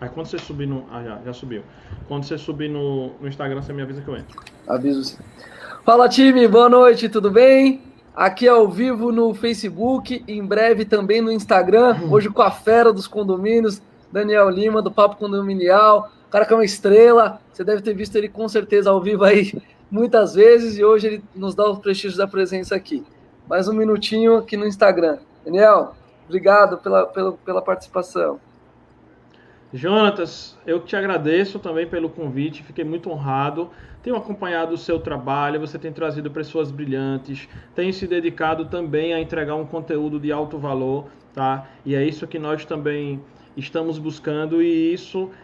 Aí quando você subir no... Ah, já subiu. Quando você subir no Instagram, você me avisa que eu entro. Aviso sim. Fala, time, boa noite, tudo bem? Aqui ao vivo no Facebook, em breve também no Instagram, hoje com a fera dos condomínios, Daniel Lima, do Papo Condominial, o cara que é uma estrela, você deve ter visto ele com certeza ao vivo aí muitas vezes, e hoje ele nos dá o prestígio da presença aqui. Mais um minutinho aqui no Instagram. Daniel, obrigado pela participação. Jonatas, eu te agradeço também pelo convite, fiquei muito honrado. Tenho acompanhado o seu trabalho, você tem trazido pessoas brilhantes, tem se dedicado também a entregar um conteúdo de alto valor, tá? E é isso que nós também estamos buscando e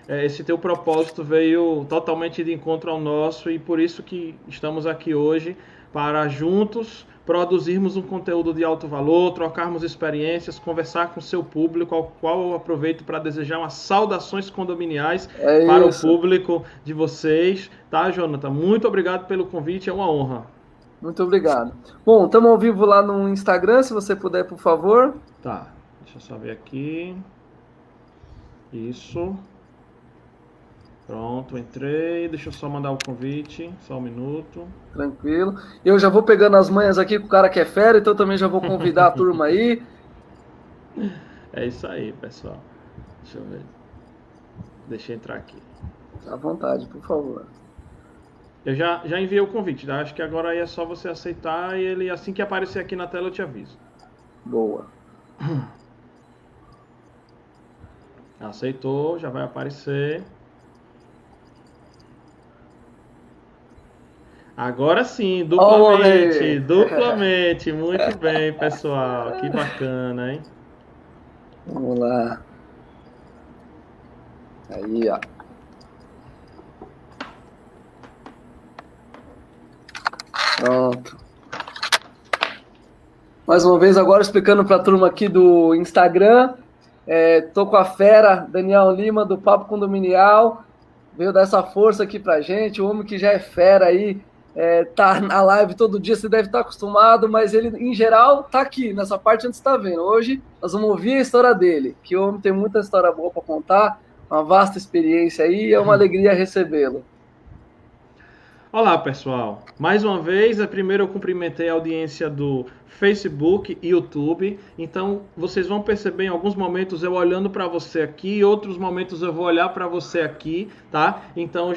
esse teu propósito veio totalmente de encontro ao nosso e por isso que estamos aqui hoje para juntos produzirmos um conteúdo de alto valor, trocarmos experiências, conversar com o seu público, ao qual eu aproveito para desejar umas saudações condominiais para o público de vocês, tá, Jonathan? Muito obrigado pelo convite, é uma honra. Muito obrigado. Bom, estamos ao vivo lá no Instagram, se você puder, por favor. Tá, deixa eu só ver aqui. Isso. Pronto, entrei. Deixa eu só mandar o convite. Só um minuto. Tranquilo. Eu já vou pegando as manhas aqui com o cara que é fera, então também já vou convidar a turma aí. É isso aí, pessoal. Deixa eu ver. Deixa eu entrar aqui. À vontade, por favor. Eu já enviei o convite, tá? Acho que agora aí é só você aceitar e ele, assim que aparecer aqui na tela, eu te aviso. Boa. Aceitou, já vai aparecer. Agora sim, duplamente, duplamente. Muito bem, pessoal. Que bacana, hein? Vamos lá. Aí, ó. Pronto. Mais uma vez, agora explicando para a turma aqui do Instagram. Tô com a fera, Daniel Lima, do Papo Condominial. Veio dar essa força aqui pra gente. O homem que já é fera aí, tá na live todo dia, você deve estar acostumado, mas ele, em geral, tá aqui, nessa parte onde você está vendo. Hoje, nós vamos ouvir a história dele, que o homem tem muita história boa para contar, uma vasta experiência aí, e é uma alegria recebê-lo. Olá, pessoal. Mais uma vez, primeiro eu cumprimentei a audiência do Facebook e YouTube. Então, vocês vão perceber em alguns momentos eu olhando para você aqui, outros momentos eu vou olhar para você aqui, tá? Então,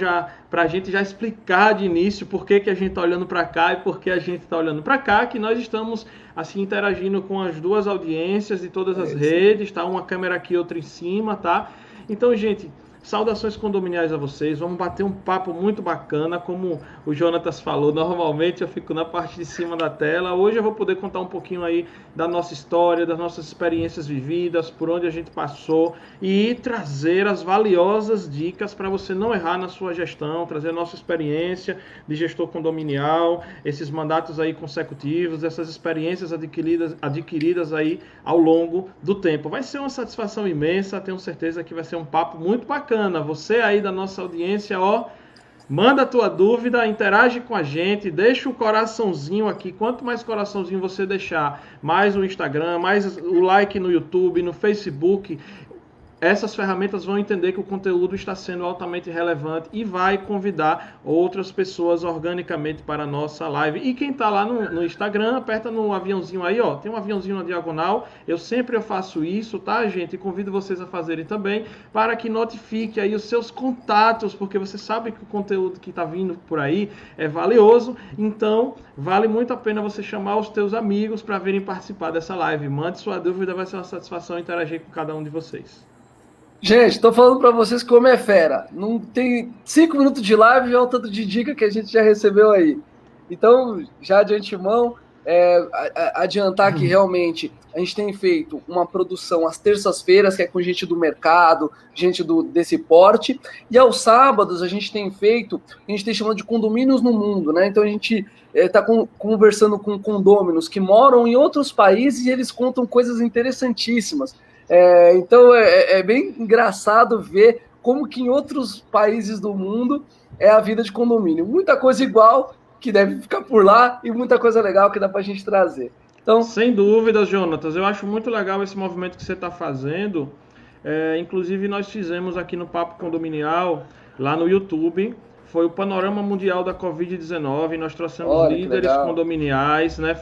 para a gente já explicar de início por que a gente está olhando para cá e por que a gente está olhando para cá, que nós estamos assim interagindo com as duas audiências de todas as redes, tá? Uma câmera aqui, outra em cima, tá? Então, gente, saudações condominiais a vocês, vamos bater um papo muito bacana, como o Jonatas falou, normalmente eu fico na parte de cima da tela, hoje eu vou poder contar um pouquinho aí da nossa história, das nossas experiências vividas, por onde a gente passou e trazer as valiosas dicas para você não errar na sua gestão, trazer a nossa experiência de gestor condominial, esses mandatos aí consecutivos, essas experiências adquiridas aí ao longo do tempo. Vai ser uma satisfação imensa, tenho certeza que vai ser um papo muito bacana. Você aí da nossa audiência, ó, manda a tua dúvida, interage com a gente, deixa o coraçãozinho aqui. Quanto mais coraçãozinho você deixar, mais o Instagram, mais o like no YouTube, no Facebook, essas ferramentas vão entender que o conteúdo está sendo altamente relevante e vai convidar outras pessoas organicamente para a nossa live. E quem está lá no Instagram, aperta no aviãozinho aí, ó. Tem um aviãozinho na diagonal. Eu sempre faço isso, tá, gente? E convido vocês a fazerem também para que notifique aí os seus contatos, porque você sabe que o conteúdo que está vindo por aí é valioso. Então, vale muito a pena você chamar os teus amigos para virem participar dessa live. Mande sua dúvida, vai ser uma satisfação interagir com cada um de vocês. Gente, tô falando para vocês como é fera. Não tem 5 minutos de live, já é o tanto de dica que a gente já recebeu aí. Então, já de antemão, adiantar que realmente a gente tem feito uma produção às terças-feiras, que é com gente do mercado, gente desse porte, e aos sábados a gente tem feito, a gente tem chamado de condomínios no mundo, né? Então a gente está conversando com condôminos que moram em outros países e eles contam coisas interessantíssimas. Então é bem engraçado ver como que em outros países do mundo é a vida de condomínio. Muita coisa igual que deve ficar por lá e muita coisa legal que dá para a gente trazer. Então, sem dúvidas, Jonatas, eu acho muito legal esse movimento que você está fazendo, Inclusive, nós fizemos aqui no Papo Condominial, lá no YouTube, foi o Panorama Mundial da Covid-19. Nós trouxemos líderes condominiais, né?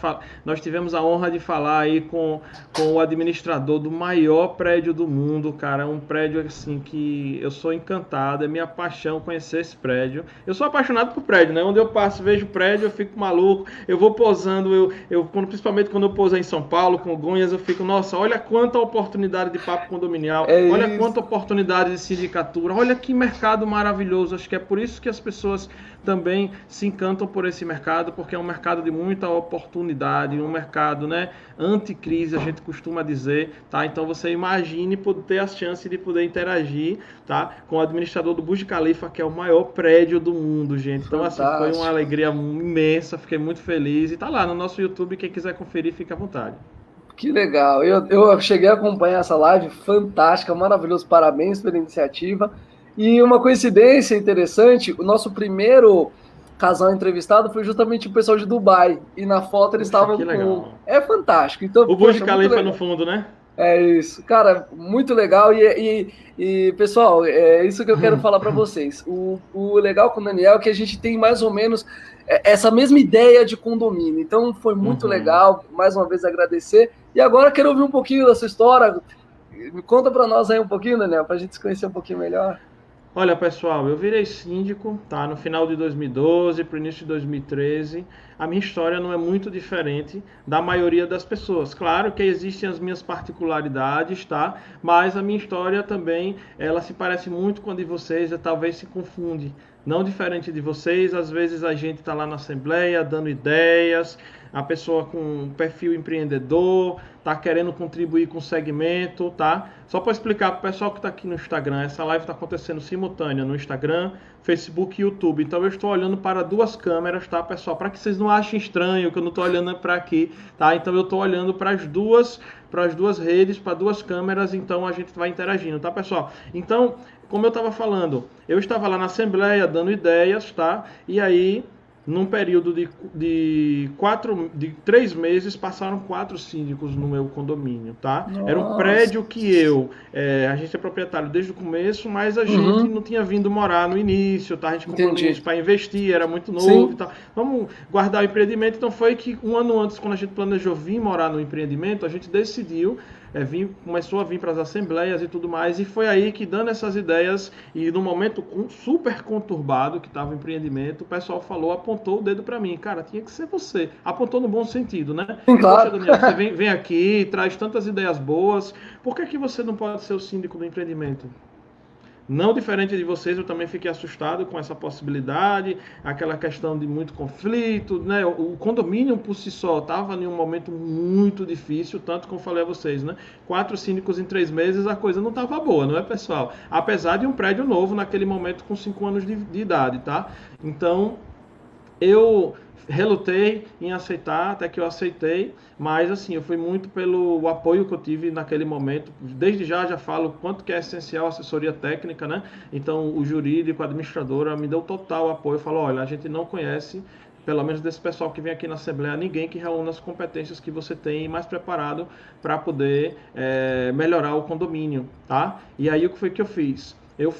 Nós tivemos a honra de falar aí com o administrador do maior prédio do mundo, cara. Um prédio assim que eu sou encantado, é minha paixão conhecer esse prédio. Eu sou apaixonado por prédio, né? Onde eu passo, vejo prédio, eu fico maluco. Eu vou posando, principalmente quando eu pouso em São Paulo, Congonhas, eu fico, nossa, olha quanta oportunidade de papo condominial, olha quanta oportunidade de sindicatura, olha que mercado maravilhoso. Acho que é por isso que as pessoas também se encantam por esse mercado, porque é um mercado de muita oportunidade, um mercado, né, anticrise, a gente costuma dizer, tá? Então você imagine poder ter a chance de poder interagir, tá, com o administrador do Burj Khalifa, que é o maior prédio do mundo, gente. Então, assim, foi uma alegria imensa, fiquei muito feliz, e tá lá no nosso YouTube, quem quiser conferir, fica à vontade. Que legal, eu cheguei a acompanhar essa live, fantástica, maravilhoso, parabéns pela iniciativa. E uma coincidência interessante, o nosso primeiro casal entrevistado foi justamente o pessoal de Dubai. E na foto eles estavam com... É fantástico. Então, o Burj Khalifa no fundo, né? É isso. Cara, muito legal. E pessoal, é isso que eu quero falar para vocês. O legal com o Daniel é que a gente tem mais ou menos essa mesma ideia de condomínio. Então, foi muito legal. Mais uma vez, agradecer. E agora, quero ouvir um pouquinho da sua história. Conta para nós aí um pouquinho, Daniel, para a gente se conhecer um pouquinho melhor. Olha, pessoal, eu virei síndico, tá? No final de 2012 para o início de 2013. A minha história não é muito diferente da maioria das pessoas. Claro que existem as minhas particularidades, tá? Mas a minha história também, ela se parece muito com a de vocês, talvez se confunde. Não diferente de vocês, às vezes a gente está lá na assembleia dando ideias, a pessoa com um perfil empreendedor, está querendo contribuir com o segmento, tá? Só para explicar para o pessoal que está aqui no Instagram, essa live está acontecendo simultânea no Instagram, Facebook e YouTube. Então eu estou olhando para duas câmeras, tá, pessoal? Para que vocês não achem estranho que eu não estou olhando para aqui, tá? Então eu estou olhando para as duas redes, para duas câmeras, então a gente vai interagindo, tá, pessoal? Então, como eu estava falando, eu estava lá na assembleia dando ideias, tá? E aí, num período de 3 meses, passaram 4 síndicos no meu condomínio, tá? Nossa. Era um prédio que a gente é proprietário desde o começo, mas a gente não tinha vindo morar no início, tá? A gente comprou isso para investir, era muito novo e tal. Vamos guardar o empreendimento. Então foi que um ano antes, quando a gente planejou vir morar no empreendimento, a gente decidiu começou a vir para as assembleias e tudo mais, e foi aí que, dando essas ideias, e no momento super conturbado que estava o empreendimento, o pessoal apontou o dedo para mim, cara, tinha que ser você, apontou no bom sentido, né? Claro. Poxa, Daniel, você vem aqui, traz tantas ideias boas, por que você não pode ser o síndico do empreendimento? Não diferente de vocês, eu também fiquei assustado com essa possibilidade, aquela questão de muito conflito, né? O condomínio por si só estava em um momento muito difícil, tanto como eu falei a vocês, né? 4 síndicos em 3 meses, a coisa não estava boa, não é, pessoal? Apesar de um prédio novo naquele momento com 5 anos de idade, tá? Então, eu relutei em aceitar, até que eu aceitei, mas assim, eu fui muito pelo apoio que eu tive naquele momento. Desde já falo quanto que é essencial a assessoria técnica, né? Então, o jurídico, a administradora me deu total apoio, falou, olha, a gente não conhece, pelo menos desse pessoal que vem aqui na Assembleia, ninguém que reúna as competências que você tem mais preparado para poder melhorar o condomínio, tá? E aí, o que foi que eu fiz? Eu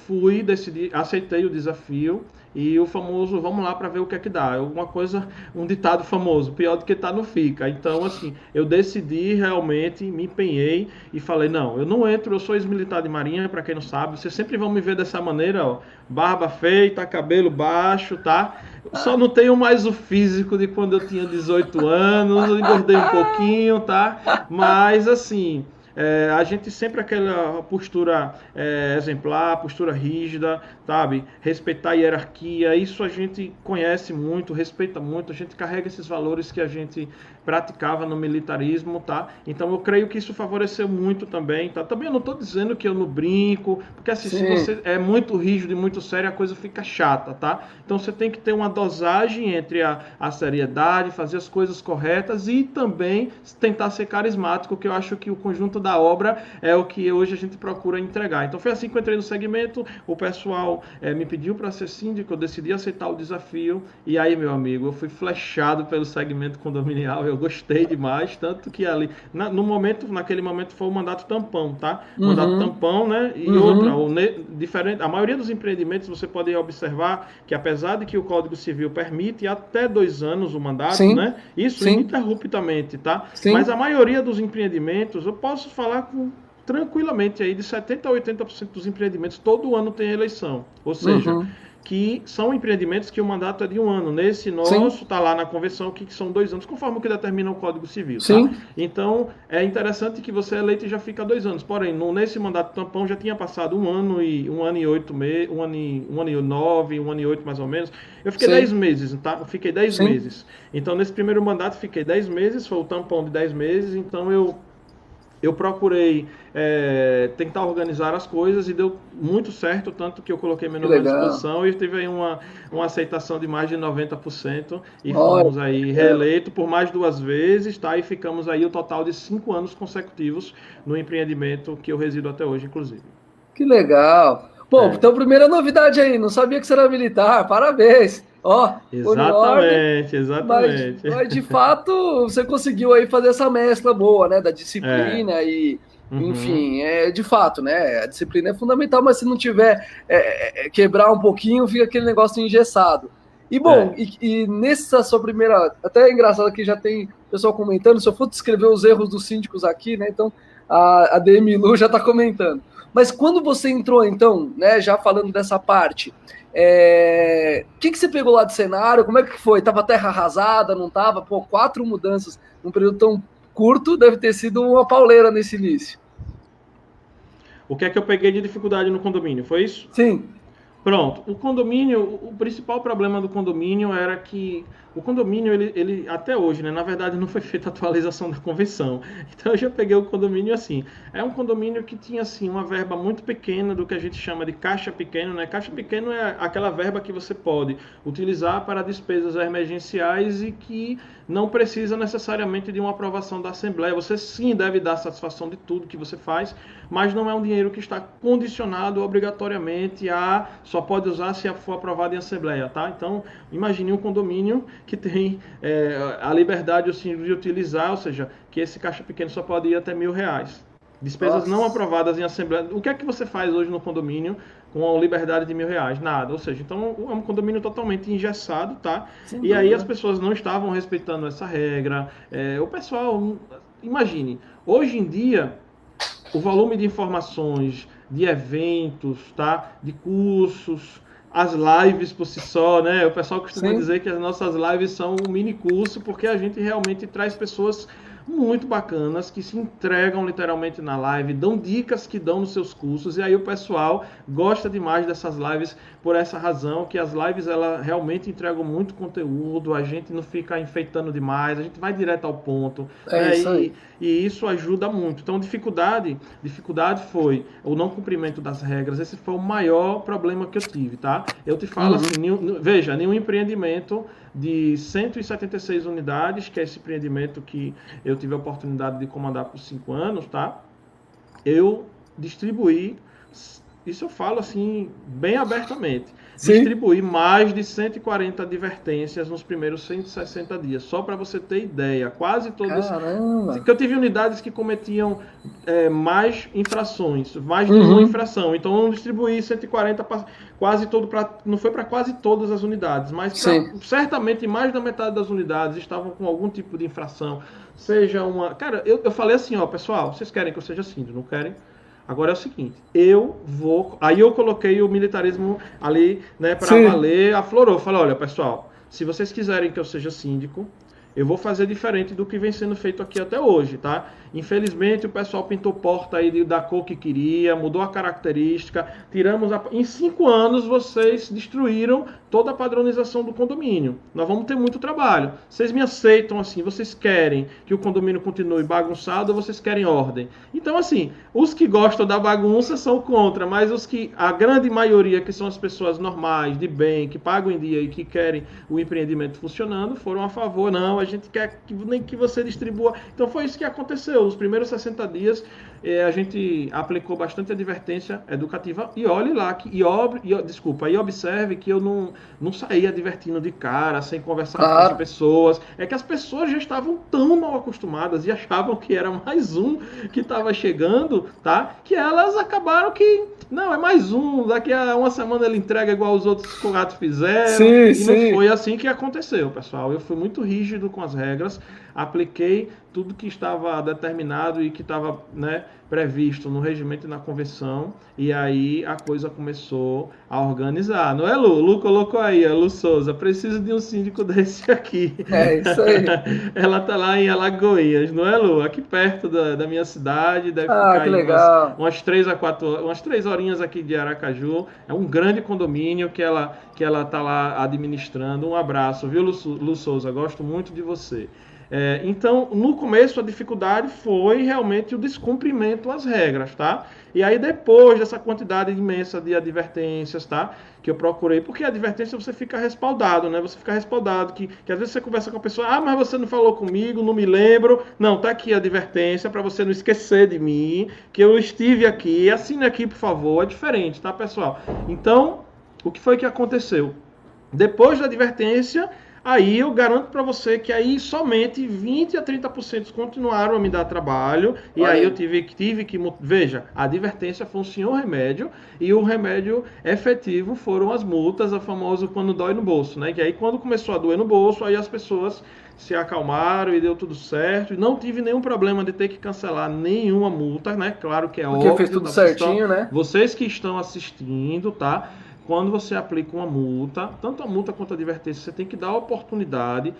aceitei o desafio, e o famoso, vamos lá para ver o que é que dá. Alguma coisa, um ditado famoso, pior do que tá não fica. Então, assim, eu decidi realmente, me empenhei e falei, não, eu não entro, eu sou ex-militar de marinha, para quem não sabe, vocês sempre vão me ver dessa maneira, ó, barba feita, cabelo baixo, tá? Eu só não tenho mais o físico de quando eu tinha 18 anos, eu engordei um pouquinho, tá? Mas, assim... a gente sempre aquela postura exemplar, postura rígida, sabe? Respeitar a hierarquia, isso a gente conhece muito, respeita muito, a gente carrega esses valores que a gente praticava no militarismo, tá? Então eu creio que isso favoreceu muito também, tá? Também eu não estou dizendo que eu não brinco, porque assim, se você é muito rígido e muito sério, a coisa fica chata, tá? Então você tem que ter uma dosagem entre a seriedade, fazer as coisas corretas e também tentar ser carismático, que eu acho que o conjunto da obra é o que hoje a gente procura entregar. Então foi assim que eu entrei no segmento, o pessoal me pediu para ser síndico, eu decidi aceitar o desafio, e aí, meu amigo, eu fui flechado pelo segmento condominial, eu gostei demais, tanto que ali, naquele momento foi o mandato tampão, tá? Mandato tampão, né? E outra, diferente, a maioria dos empreendimentos você pode observar que apesar de que o Código Civil permite até 2 anos o mandato, Sim. né? Isso Sim. ininterruptamente, tá? Sim. Mas a maioria dos empreendimentos, eu posso falar tranquilamente aí de 70% a 80% dos empreendimentos todo ano tem eleição. Ou seja, que são empreendimentos que o mandato é de 1 ano. Nesse nosso, está lá na convenção que são 2 anos, conforme o que determina o Código Civil. Tá? Então, é interessante que você é eleito e já fica 2 anos. Porém, nesse mandato tampão já tinha passado 1 ano e 8 meses, 1 ano e 9, 1 ano e 8 mais ou menos. Eu fiquei 10 meses, tá? Eu fiquei 10 meses. Então, nesse primeiro mandato, fiquei 10 meses, foi o tampão de 10 meses, então eu procurei tentar organizar as coisas e deu muito certo, tanto que eu coloquei meu nome à disposição e tive aí uma aceitação de mais de 90% e fomos aí reeleito por mais 2 vezes, tá? E ficamos aí o total de 5 anos consecutivos no empreendimento que eu resido até hoje, inclusive. Que legal! Bom, então primeira novidade aí, não sabia que você era militar, parabéns! Exatamente. Mas de fato você conseguiu aí fazer essa mescla boa, né, da disciplina e, enfim, de fato, né, a disciplina é fundamental, mas se não tiver quebrar um pouquinho, fica aquele negócio engessado. E bom, e nessa sua primeira, até é engraçado que já tem pessoal comentando, se eu for descrever os erros dos síndicos aqui, né, então a DM Lu já está comentando. Mas quando você entrou, então, né, já falando dessa parte, o que você pegou lá de cenário? Como é que foi? Tava terra arrasada, não tava? Pô, 4 mudanças num período tão curto deve ter sido uma pauleira nesse início. O que é que eu peguei de dificuldade no condomínio? Foi isso? Sim. Pronto. O condomínio, o principal problema do condomínio era que o condomínio, ele até hoje, né, na verdade não foi feita a atualização da convenção. Então eu já peguei o condomínio assim. É um condomínio que tinha assim uma verba muito pequena do que a gente chama de caixa pequeno, né? Caixa pequeno é aquela verba que você pode utilizar para despesas emergenciais e que não precisa necessariamente de uma aprovação da Assembleia. Você sim deve dar satisfação de tudo que você faz, mas não é um dinheiro que está condicionado obrigatoriamente a só pode usar se for aprovado em Assembleia, tá? Então, imagine um condomínio que tem a liberdade assim, de utilizar, ou seja, que esse caixa pequeno só pode ir até R$1.000. Despesas não aprovadas em Assembleia. O que é que você faz hoje no condomínio com a liberdade de R$1.000? Nada. Ou seja, então é um condomínio totalmente engessado, tá? E aí as pessoas não estavam respeitando essa regra. O pessoal, imagine, hoje em dia, o volume de informações, de eventos, tá? De cursos, as lives por si só, né? O pessoal costuma dizer que as nossas lives são um mini curso, porque a gente realmente traz pessoas muito bacanas que se entregam literalmente na live, dão dicas que dão nos seus cursos, e aí o pessoal gosta demais dessas lives por essa razão, que as lives ela realmente entregam muito conteúdo, a gente não fica enfeitando demais, a gente vai direto ao ponto, e isso ajuda muito. Então dificuldade foi o não cumprimento das regras. Esse foi o maior problema que eu tive, tá? Eu te falo assim, veja, nenhum empreendimento de 176 unidades, que é esse empreendimento que eu tive a oportunidade de comandar por 5 anos, tá? Eu distribuí, isso eu falo assim, bem abertamente, distribuí mais de 140 advertências nos primeiros 160 dias, só para você ter ideia. Quase todas. Caramba. Que eu tive unidades que cometiam mais infrações, mais de uma infração. Então eu distribuí 140 quase todo não foi para quase todas as unidades, mas certamente mais da metade das unidades estavam com algum tipo de infração. Seja uma. Cara, eu falei assim, ó, pessoal, vocês querem que eu seja síndico, não querem? Agora é o seguinte, aí eu coloquei o militarismo ali, né, para valer, aflorou. Falei, olha, pessoal, se vocês quiserem que eu seja síndico, eu vou fazer diferente do que vem sendo feito aqui até hoje, tá? Infelizmente o pessoal pintou porta aí da cor que queria, mudou a característica, em 5 anos vocês destruíram toda a padronização do condomínio. Nós vamos ter muito trabalho. Vocês me aceitam assim, vocês querem que o condomínio continue bagunçado ou vocês querem ordem? Então assim, os que gostam da bagunça são contra, mas a grande maioria, que são as pessoas normais, de bem, que pagam em dia e que querem o empreendimento funcionando, foram a favor. Não, a gente quer nem que você distribua. Então foi isso que aconteceu. Nos primeiros 60 dias, a gente aplicou bastante advertência educativa e olhe lá, e observe que eu não saí advertindo de cara, sem conversar com as pessoas. É que as pessoas já estavam tão mal acostumadas e achavam que era mais um que estava chegando, tá? Que elas acabaram que, não, é mais um, daqui a uma semana ele entrega igual os outros coratos fizeram. Sim, não foi assim que aconteceu, pessoal. Eu fui muito rígido com as regras, apliquei tudo que estava determinado e que estava, né, previsto no regimento e na convenção, e aí a coisa começou a organizar. Não é, Lu? Lu colocou aí, a Lu Souza, preciso de um síndico desse aqui. É isso aí. Ela tá lá em Alagoinhas, não é, Lu? Aqui perto da minha cidade, deve ficar que aí legal. umas 3 horinhas aqui de Aracaju. É um grande condomínio que ela tá lá administrando. Um abraço, viu, Lu Souza? Gosto muito de você. Então, no começo, a dificuldade foi realmente o descumprimento às regras, tá? E aí, depois dessa quantidade imensa de advertências, tá? Que eu procurei, porque a advertência você fica respaldado, né? Você fica respaldado, que às vezes você conversa com a pessoa, mas você não falou comigo, não me lembro. Não, tá aqui a advertência, para você não esquecer de mim, que eu estive aqui, assine aqui, por favor. É diferente, tá, pessoal? Então, o que foi que aconteceu? Depois da advertência, aí eu garanto para você que aí somente 20 a 30% continuaram a me dar trabalho. E aí eu tive que... Veja, a advertência foi um senhor remédio e o remédio efetivo foram as multas, a famosa quando dói no bolso, né? Que aí quando começou a doer no bolso, aí as pessoas se acalmaram e deu tudo certo. E não tive nenhum problema de ter que cancelar nenhuma multa, né? Claro que é óbvio. Porque fez tudo certinho, né? Vocês que estão assistindo, tá? Quando você aplica uma multa, tanto a multa quanto a advertência, você tem que dar a oportunidade,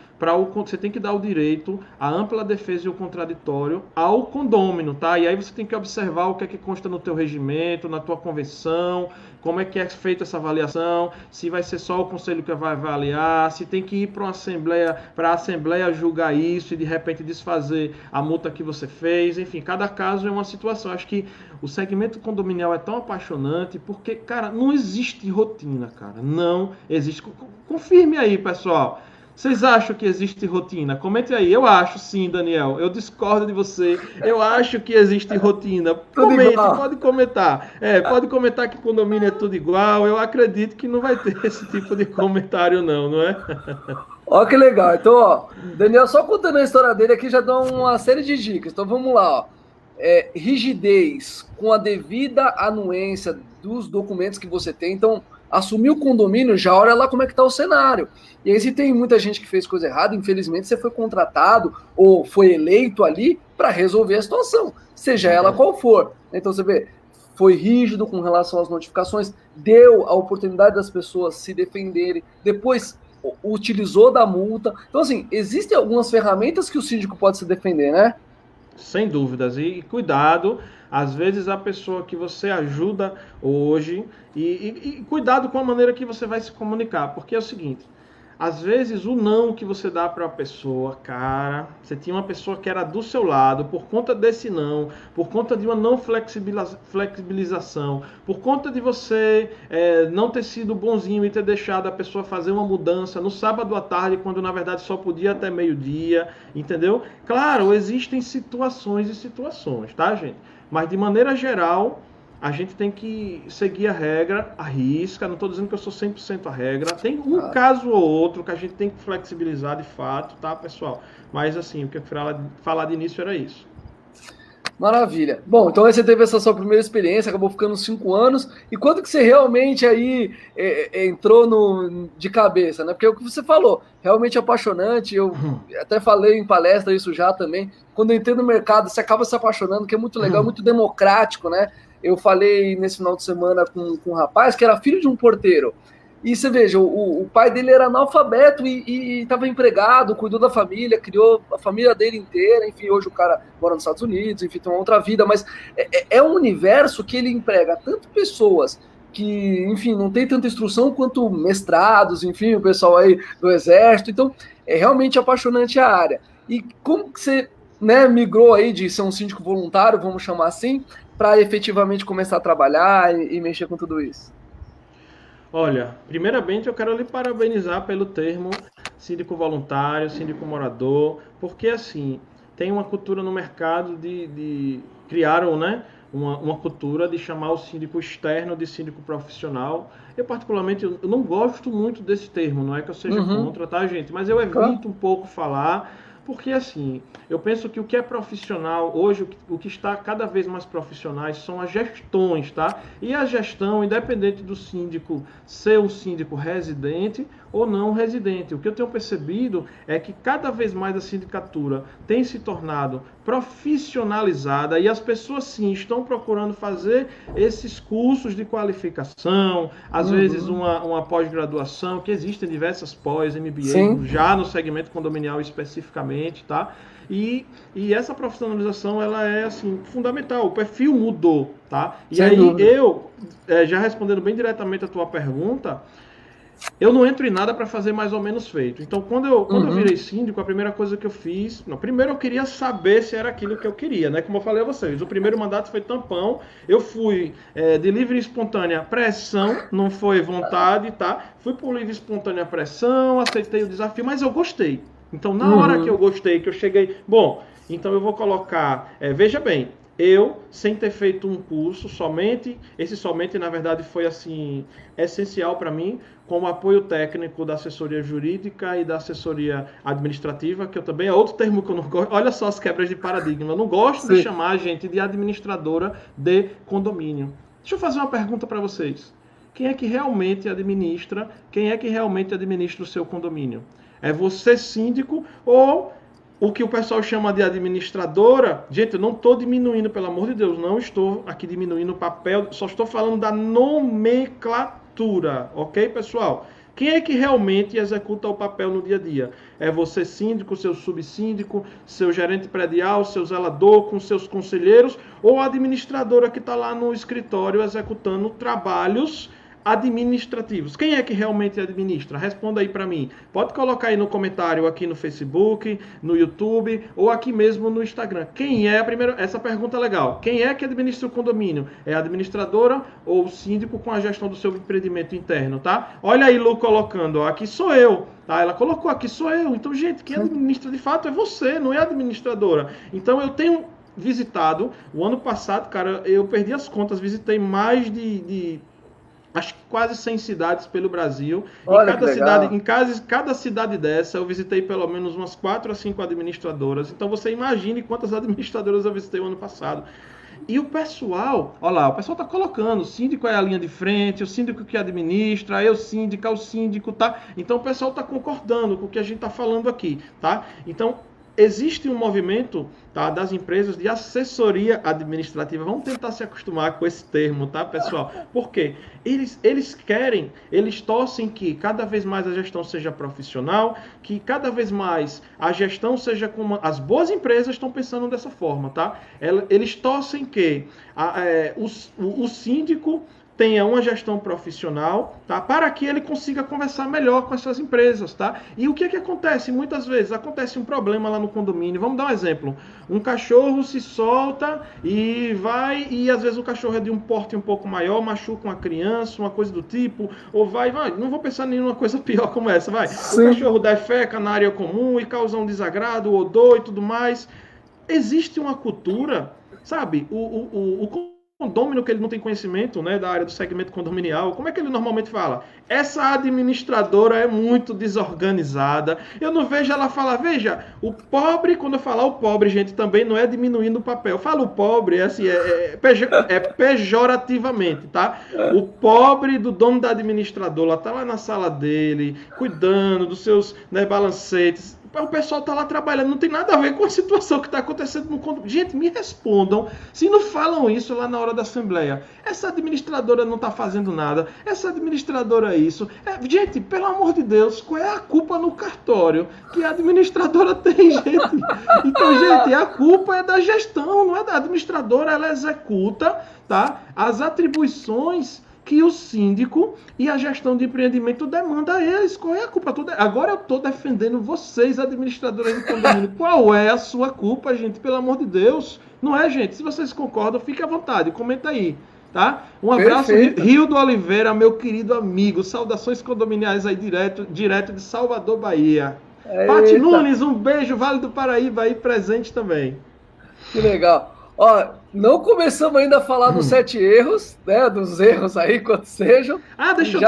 você tem que dar o direito, a ampla defesa e o contraditório ao condômino, tá? E aí você tem que observar o que é que consta no teu regimento, na tua convenção, como é que é feita essa avaliação, se vai ser só o conselho que vai avaliar, se tem que ir para a assembleia julgar isso e de repente desfazer a multa que você fez, enfim, cada caso é uma situação. Acho que o segmento condominial é tão apaixonante porque, cara, não existe rotina, cara, não existe. Confirme aí, pessoal. Vocês acham que existe rotina? Comente aí. Eu acho sim, Daniel. Eu discordo de você. Eu acho que existe rotina. Comente, pode comentar. Pode comentar que condomínio é tudo igual. Eu acredito que não vai ter esse tipo de comentário não é? Ó, que legal. Então, ó, Daniel, só contando a história dele aqui já dá uma série de dicas. Então vamos lá, ó. Rigidez com a devida anuência dos documentos que você tem. Então, assumir o condomínio, já olha lá como é que está o cenário. E aí, se tem muita gente que fez coisa errada, infelizmente você foi contratado ou foi eleito ali para resolver a situação, seja ela qual for. Então, você vê, foi rígido com relação às notificações, deu a oportunidade das pessoas se defenderem, depois utilizou da multa. Então, assim, existem algumas ferramentas que o síndico pode se defender, né? Sem dúvidas. E cuidado, às vezes a pessoa que você ajuda hoje, e cuidado com a maneira que você vai se comunicar, porque é o seguinte, às vezes o não que você dá para a pessoa, cara, você tinha uma pessoa que era do seu lado, por conta desse não, por conta de uma não flexibilização, por conta de você não ter sido bonzinho e ter deixado a pessoa fazer uma mudança no sábado à tarde, quando na verdade só podia até meio-dia, entendeu? Claro, existem situações e situações, tá, gente? Mas de maneira geral, a gente tem que seguir a regra, a risca. Não estou dizendo que eu sou 100% a regra. Tem um caso ou outro que a gente tem que flexibilizar de fato, tá, pessoal? Mas, assim, o que eu queria falar de início era isso. Maravilha. Bom, então aí você teve essa sua primeira experiência, acabou ficando 5 anos. E quando que você realmente aí entrou de cabeça, né? Porque é o que você falou, realmente é apaixonante. Eu até falei em palestra isso já também. Quando eu entrei no mercado, você acaba se apaixonando, que é muito legal, muito democrático, né? Eu falei nesse final de semana com um rapaz que era filho de um porteiro. E você veja, o pai dele era analfabeto e estava empregado, cuidou da família, criou a família dele inteira. Enfim, hoje o cara mora nos Estados Unidos, enfim, tem uma outra vida. Mas é um universo que ele emprega tanto pessoas que, enfim, não tem tanta instrução quanto mestrados, enfim, o pessoal aí do Exército. Então, é realmente apaixonante a área. E como que você, né, migrou aí de ser um síndico voluntário, vamos chamar assim, para efetivamente começar a trabalhar e mexer com tudo isso? Olha, primeiramente eu quero lhe parabenizar pelo termo síndico voluntário, síndico morador, porque assim, tem uma cultura no mercado criaram, né, uma cultura de chamar o síndico externo de síndico profissional. Eu, particularmente, eu não gosto muito desse termo, não é que eu seja contra, tá, gente? Mas eu evito um pouco falar, porque, assim, eu penso que o que é profissional, hoje, o que está cada vez mais profissionais são as gestões, tá? E a gestão, independente do síndico ser um síndico residente ou não residente. O que eu tenho percebido é que cada vez mais a sindicatura tem se tornado profissionalizada e as pessoas, sim, estão procurando fazer esses cursos de qualificação, às vezes uma pós-graduação, que existem diversas pós, MBA, já no segmento condominial especificamente, tá? E essa profissionalização, ela é, assim, fundamental. O perfil mudou, tá? E sem aí, dúvida. Eu, já respondendo bem diretamente a tua pergunta, eu não entro em nada para fazer mais ou menos feito. Então, quando eu virei síndico, a primeira coisa que eu fiz... Não, primeiro eu queria saber se era aquilo que eu queria, né? Como eu falei a vocês, o primeiro mandato foi tampão. Eu fui de livre e espontânea pressão, não foi vontade, tá? Fui por livre e espontânea pressão, aceitei o desafio, mas eu gostei. Então, na hora que eu gostei, que eu cheguei... Bom, então eu vou colocar... veja bem, eu, sem ter feito um curso, somente, na verdade, foi, assim, essencial para mim, como apoio técnico da assessoria jurídica e da assessoria administrativa, que eu também é outro termo que eu não gosto. Olha só as quebras de paradigma. Eu não gosto de chamar a gente de administradora de condomínio. Deixa eu fazer uma pergunta para vocês. Quem é que realmente administra o seu condomínio? É você, síndico, ou o que o pessoal chama de administradora? Gente, eu não estou diminuindo, pelo amor de Deus, não estou aqui diminuindo o papel, só estou falando da nomenclatura, ok, pessoal? Quem é que realmente executa o papel no dia a dia? É você, síndico, seu subsíndico, seu gerente predial, seu zelador, com seus conselheiros, ou a administradora que está lá no escritório executando trabalhos administrativos? Quem é que realmente administra? Responda aí para mim. Pode colocar aí no comentário aqui no Facebook, no YouTube ou aqui mesmo no Instagram. Quem é a primeira? Essa pergunta é legal. Quem é que administra o condomínio? É a administradora ou o síndico com a gestão do seu empreendimento interno, tá? Olha aí, Lu colocando, ó, aqui sou eu, tá? Ela colocou aqui sou eu. Então, gente, quem administra de fato é você, não é a administradora. Então, eu tenho visitado, o ano passado, cara, eu perdi as contas, visitei mais acho que quase 100 cidades pelo Brasil. Olha, cada cidade dessa, eu visitei pelo menos umas 4 a 5 administradoras. Então, você imagine quantas administradoras eu visitei o ano passado. E o pessoal, olha lá, o pessoal está colocando, o síndico é a linha de frente, o síndico que administra, o síndico, tá? Então, o pessoal está concordando com o que a gente está falando aqui, tá? Então, existe um movimento, tá, das empresas de assessoria administrativa. Vamos tentar se acostumar com esse termo, tá, pessoal? Por quê? Eles torcem que cada vez mais a gestão seja profissional, que cada vez mais a gestão seja como as boas empresas estão pensando dessa forma, tá? Eles torcem que o síndico tenha uma gestão profissional, tá? Para que ele consiga conversar melhor com essas empresas, tá? E o que acontece? Muitas vezes acontece um problema lá no condomínio. Vamos dar um exemplo. Um cachorro se solta e vai, e às vezes o cachorro é de um porte um pouco maior, machuca uma criança, uma coisa do tipo, ou vai, não vou pensar em nenhuma coisa pior como essa, vai. Sim. O cachorro defeca na área comum e causa um desagrado, odor e tudo mais. Existe uma cultura, sabe? O condômino que ele não tem conhecimento, né, da área do segmento condominial, como é que ele normalmente fala? Essa administradora é muito desorganizada. Eu não vejo ela falar, veja, o pobre, quando eu falar o pobre, gente, também não é diminuindo o papel. Eu falo o pobre, assim, pejorativamente, tá? O pobre do dono da administradora, tá lá na sala dele, cuidando dos seus, né, balancetes. O pessoal está lá trabalhando, não tem nada a ver com a situação que está acontecendo no condomínio. Gente, me respondam se não falam isso lá na hora da assembleia. Essa administradora não está fazendo nada, essa administradora é isso. Gente, pelo amor de Deus, qual é a culpa no cartório que a administradora tem, gente? Então, gente, a culpa é da gestão, não é da administradora. Ela executa, tá, as atribuições que o síndico e a gestão de empreendimento demanda a eles. Qual é a culpa? Agora eu estou defendendo vocês, administradores de condomínio. Qual é a sua culpa, gente? Pelo amor de Deus. Não é, gente? Se vocês concordam, fique à vontade. Comenta aí, tá? Um abraço, perfeito. Rio do Oliveira, meu querido amigo. Saudações condominiais aí direto de Salvador, Bahia. Pati Eita, Nunes, um beijo, Vale do Paraíba aí presente também. que legal. Ó, não começamos ainda a falar dos 7 erros, né? Dos erros aí, quantos sejam. Ah, E deixa eu já.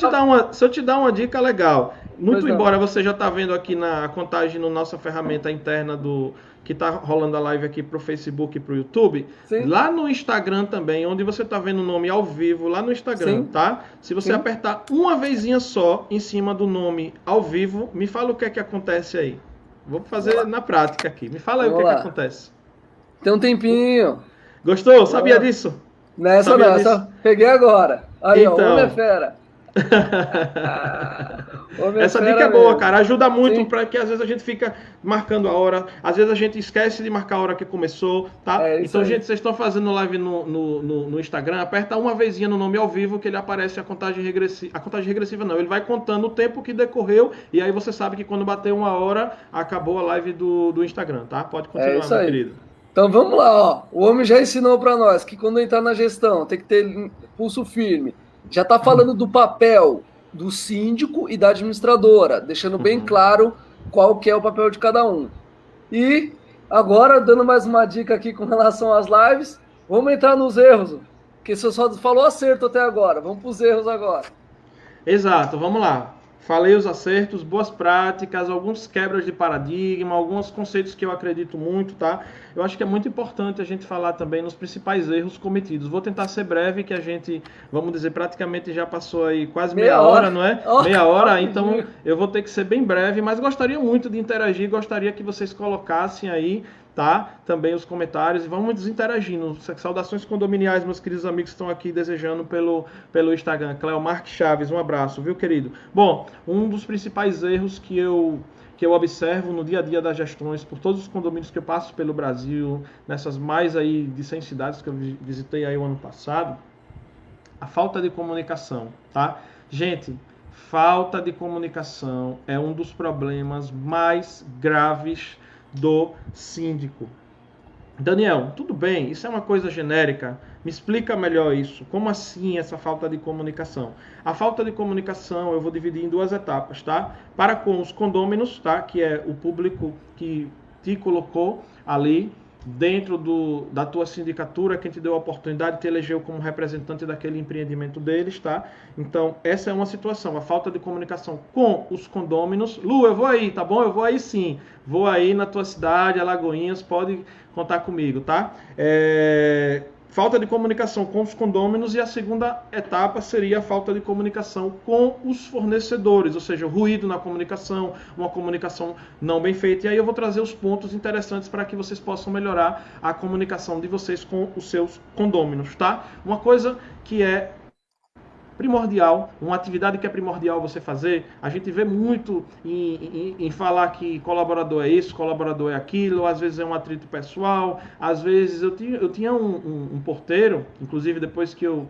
te dar uma dica legal. Pois Muito não. embora você já está vendo aqui na contagem na nossa ferramenta interna do que está rolando a live aqui para o Facebook e para o YouTube, Sim, lá no Instagram também, onde você está vendo o nome ao vivo, lá no Instagram, sim, tá? Se você sim. apertar uma vezinha só em cima do nome ao vivo, me fala o que é que acontece aí. Vou Vamos fazer lá. na prática aqui. Me fala aí o que Vamos é que lá. acontece. Tem um tempinho. Gostou? Sabia Ó, disso? nessa Sabia não, disso? essa peguei agora. Aí, ó, homem é Então, fera. Homem é essa dica fera é boa, mesmo. cara. Ajuda muito Sim, para que às vezes a gente fica marcando a hora, às vezes a gente esquece de marcar a hora que começou, tá? é isso Então, aí. gente, vocês estão fazendo live no Instagram, aperta uma vezinha no nome ao vivo que ele aparece a contagem regressiva. A contagem regressiva não, ele vai contando o tempo que decorreu e aí você sabe que quando bater uma hora, acabou a live do Instagram, tá? Pode É continuar, isso meu aí. querido. Então vamos lá, ó. O homem já ensinou para nós que quando entrar na gestão tem que ter pulso firme. Já está falando do papel do síndico e da administradora, deixando bem Uhum. claro qual que é o papel de cada um. E agora, dando mais uma dica aqui com relação às lives, vamos entrar nos erros, porque você só falou acerto até agora. Vamos para os erros agora. Exato, vamos lá. Falei os acertos, boas práticas, alguns quebras de paradigma, alguns conceitos que eu acredito muito, tá? Eu acho que é muito importante a gente falar também nos principais erros cometidos. Vou tentar ser breve, que a gente, vamos dizer, praticamente já passou aí quase Meia meia hora, hora. não é? Ó, Meia hora, então rapidinho. eu vou ter que ser bem breve, mas gostaria muito de interagir, gostaria que vocês colocassem aí, tá? Também os comentários e vamos interagindo. Saudações condominiais, meus queridos amigos que estão aqui desejando pelo Instagram. Cleomar Chaves, um abraço, viu, querido? Bom, um dos principais erros que eu observo no dia a dia das gestões, por todos os condomínios que eu passo pelo Brasil, nessas mais aí de 100 cidades que eu visitei aí o ano passado, a falta de comunicação, tá? Gente, falta de comunicação é um dos problemas mais graves do síndico. Daniel, tudo bem, isso é uma coisa genérica. Me explica melhor isso. Como assim essa falta de comunicação? A falta de comunicação eu vou dividir em duas etapas, tá? Para com os condôminos, tá? Que é o público que te colocou ali dentro da tua sindicatura, quem te deu a oportunidade, te elegeu como representante daquele empreendimento deles, tá? Então, essa é uma situação, a falta de comunicação com os condôminos. Lu, eu vou aí, tá bom? Eu vou aí sim. Vou aí na tua cidade, Alagoinhas, pode contar comigo, tá? Falta de comunicação com os condôminos e a segunda etapa seria a falta de comunicação com os fornecedores, ou seja, ruído na comunicação, uma comunicação não bem feita. E aí eu vou trazer os pontos interessantes para que vocês possam melhorar a comunicação de vocês com os seus condôminos, tá? Uma coisa que é primordial, uma atividade que é primordial você fazer, a gente vê muito em falar que colaborador é isso, colaborador é aquilo, às vezes é um atrito pessoal, às vezes eu tinha um porteiro, inclusive depois que eu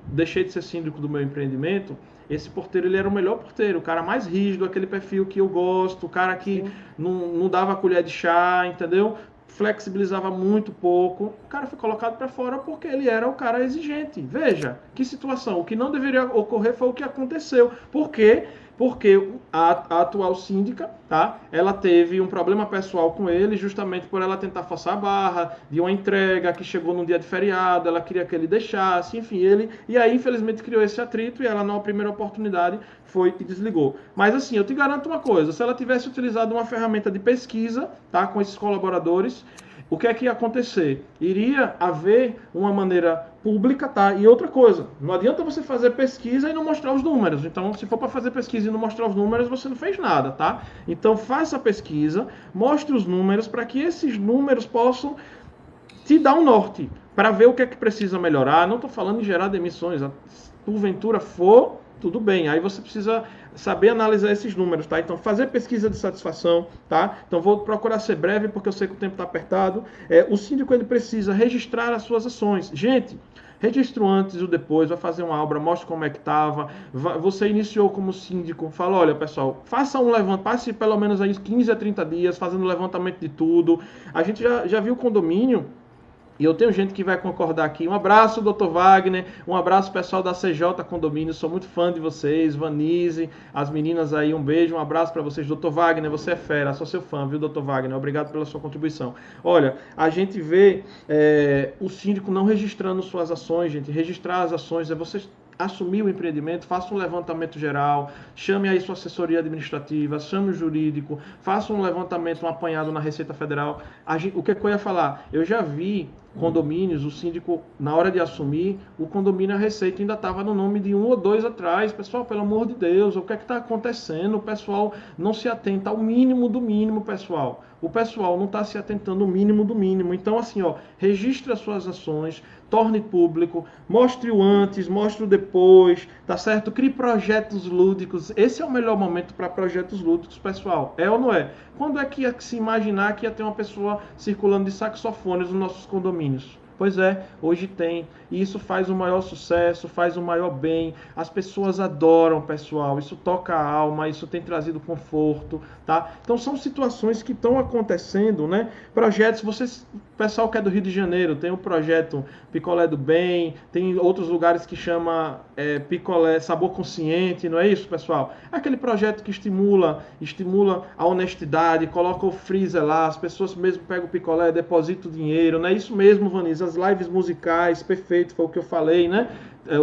deixei de ser síndico do meu empreendimento, esse porteiro ele era o melhor porteiro, o cara mais rígido, aquele perfil que eu gosto, o cara que não dava colher de chá, entendeu? Flexibilizava muito pouco, o cara foi colocado para fora porque ele era o cara exigente. Veja, que situação. O que não deveria ocorrer foi o que aconteceu. Por quê? Porque a atual síndica, tá? Ela teve um problema pessoal com ele, justamente por ela tentar forçar a barra de uma entrega que chegou num dia de feriado, ela queria que ele deixasse, enfim, e aí infelizmente criou esse atrito e ela na primeira oportunidade foi e desligou. Mas assim, eu te garanto uma coisa, se ela tivesse utilizado uma ferramenta de pesquisa, tá, com esses colaboradores, o que é que ia acontecer? Iria haver uma maneira pública, tá? E outra coisa, não adianta você fazer pesquisa e não mostrar os números. Então, se for para fazer pesquisa e não mostrar os números, você não fez nada, tá? Então, faça a pesquisa, mostre os números para que esses números possam te dar um norte para ver o que é que precisa melhorar. Não estou falando em gerar demissões. Se porventura for, tudo bem. Aí você precisa saber analisar esses números, tá? Então, fazer pesquisa de satisfação, tá? Então, vou procurar ser breve, porque eu sei que o tempo está apertado. O síndico, ele precisa registrar as suas ações. Gente, registra o antes e o depois, vai fazer uma obra, mostra como é que estava. Você iniciou como síndico, fala, olha, pessoal, faça um levantamento, passe pelo menos aí 15 a 30 dias fazendo levantamento de tudo. A gente já viu condomínio E eu tenho gente que vai concordar aqui. Um abraço, doutor Wagner. Um abraço, pessoal da CJ Condomínio. Sou muito fã de vocês. Vanise, as meninas aí, um beijo, um abraço para vocês. Doutor Wagner, você é fera. Sou seu fã, viu, doutor Wagner? Obrigado pela sua contribuição. Olha, a gente vê o síndico não registrando suas ações, gente. Registrar as ações é você assumir o empreendimento, faça um levantamento geral, chame aí sua assessoria administrativa, chame o jurídico, faça um levantamento, um apanhado na Receita Federal. O que eu ia falar? Eu já vi condomínios, o síndico, na hora de assumir, o condomínio, a Receita ainda estava no nome de 1 ou 2 atrás. Pessoal, pelo amor de Deus, o que é que está acontecendo? O pessoal não se atenta ao mínimo do mínimo, pessoal. O pessoal não está se atentando ao mínimo do mínimo. Então, assim, registre as suas ações, torne público, mostre o antes, mostre o depois, tá certo? Crie projetos lúdicos. Esse é o melhor momento para projetos lúdicos, pessoal. É ou não é? Quando é que ia se imaginar que ia ter uma pessoa circulando de saxofones nos nossos condomínios? Pois é, hoje tem. E isso faz o maior sucesso, faz o maior bem. As pessoas adoram, pessoal. Isso toca a alma, isso tem trazido conforto, tá? Então são situações que estão acontecendo, né? Projetos, pessoal que é do Rio de Janeiro, tem o projeto Picolé do Bem, tem outros lugares que chama Picolé Sabor Consciente, não é isso, pessoal? Aquele projeto que estimula a honestidade, coloca o freezer lá, as pessoas mesmo pegam o picolé, depositam o dinheiro, não é isso mesmo, Vanessa? As lives musicais, perfeito, foi o que eu falei, né?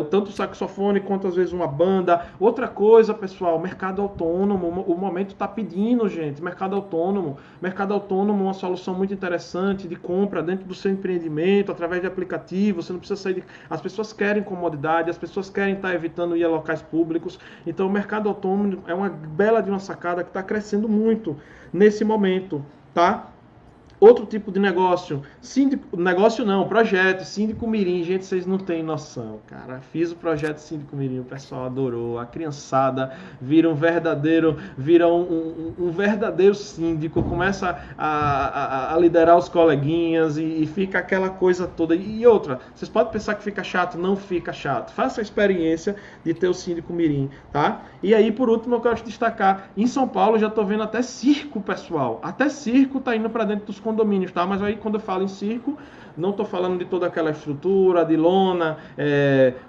Tanto o saxofone quanto às vezes uma banda. Outra coisa, pessoal, mercado autônomo. O momento está pedindo, gente, mercado autônomo. Mercado autônomo é uma solução muito interessante de compra dentro do seu empreendimento, através de aplicativo. Você não precisa sair As pessoas querem comodidade, as pessoas querem estar evitando ir a locais públicos. Então o mercado autônomo é uma bela de uma sacada que está crescendo muito nesse momento, tá? Outro tipo de negócio, projeto, Síndico Mirim, gente, vocês não têm noção, cara. Fiz o projeto Síndico Mirim, o pessoal adorou, a criançada vira um verdadeiro síndico, começa a liderar os coleguinhas e fica aquela coisa toda. E outra, vocês podem pensar que fica chato, não fica chato. Faça a experiência de ter o Síndico Mirim, tá? E aí, por último, eu quero destacar, em São Paulo já tô vendo até circo, pessoal. Até circo tá indo para dentro dos condomínios, tá? Mas aí quando eu falo em circo, não estou falando de toda aquela estrutura, de lona,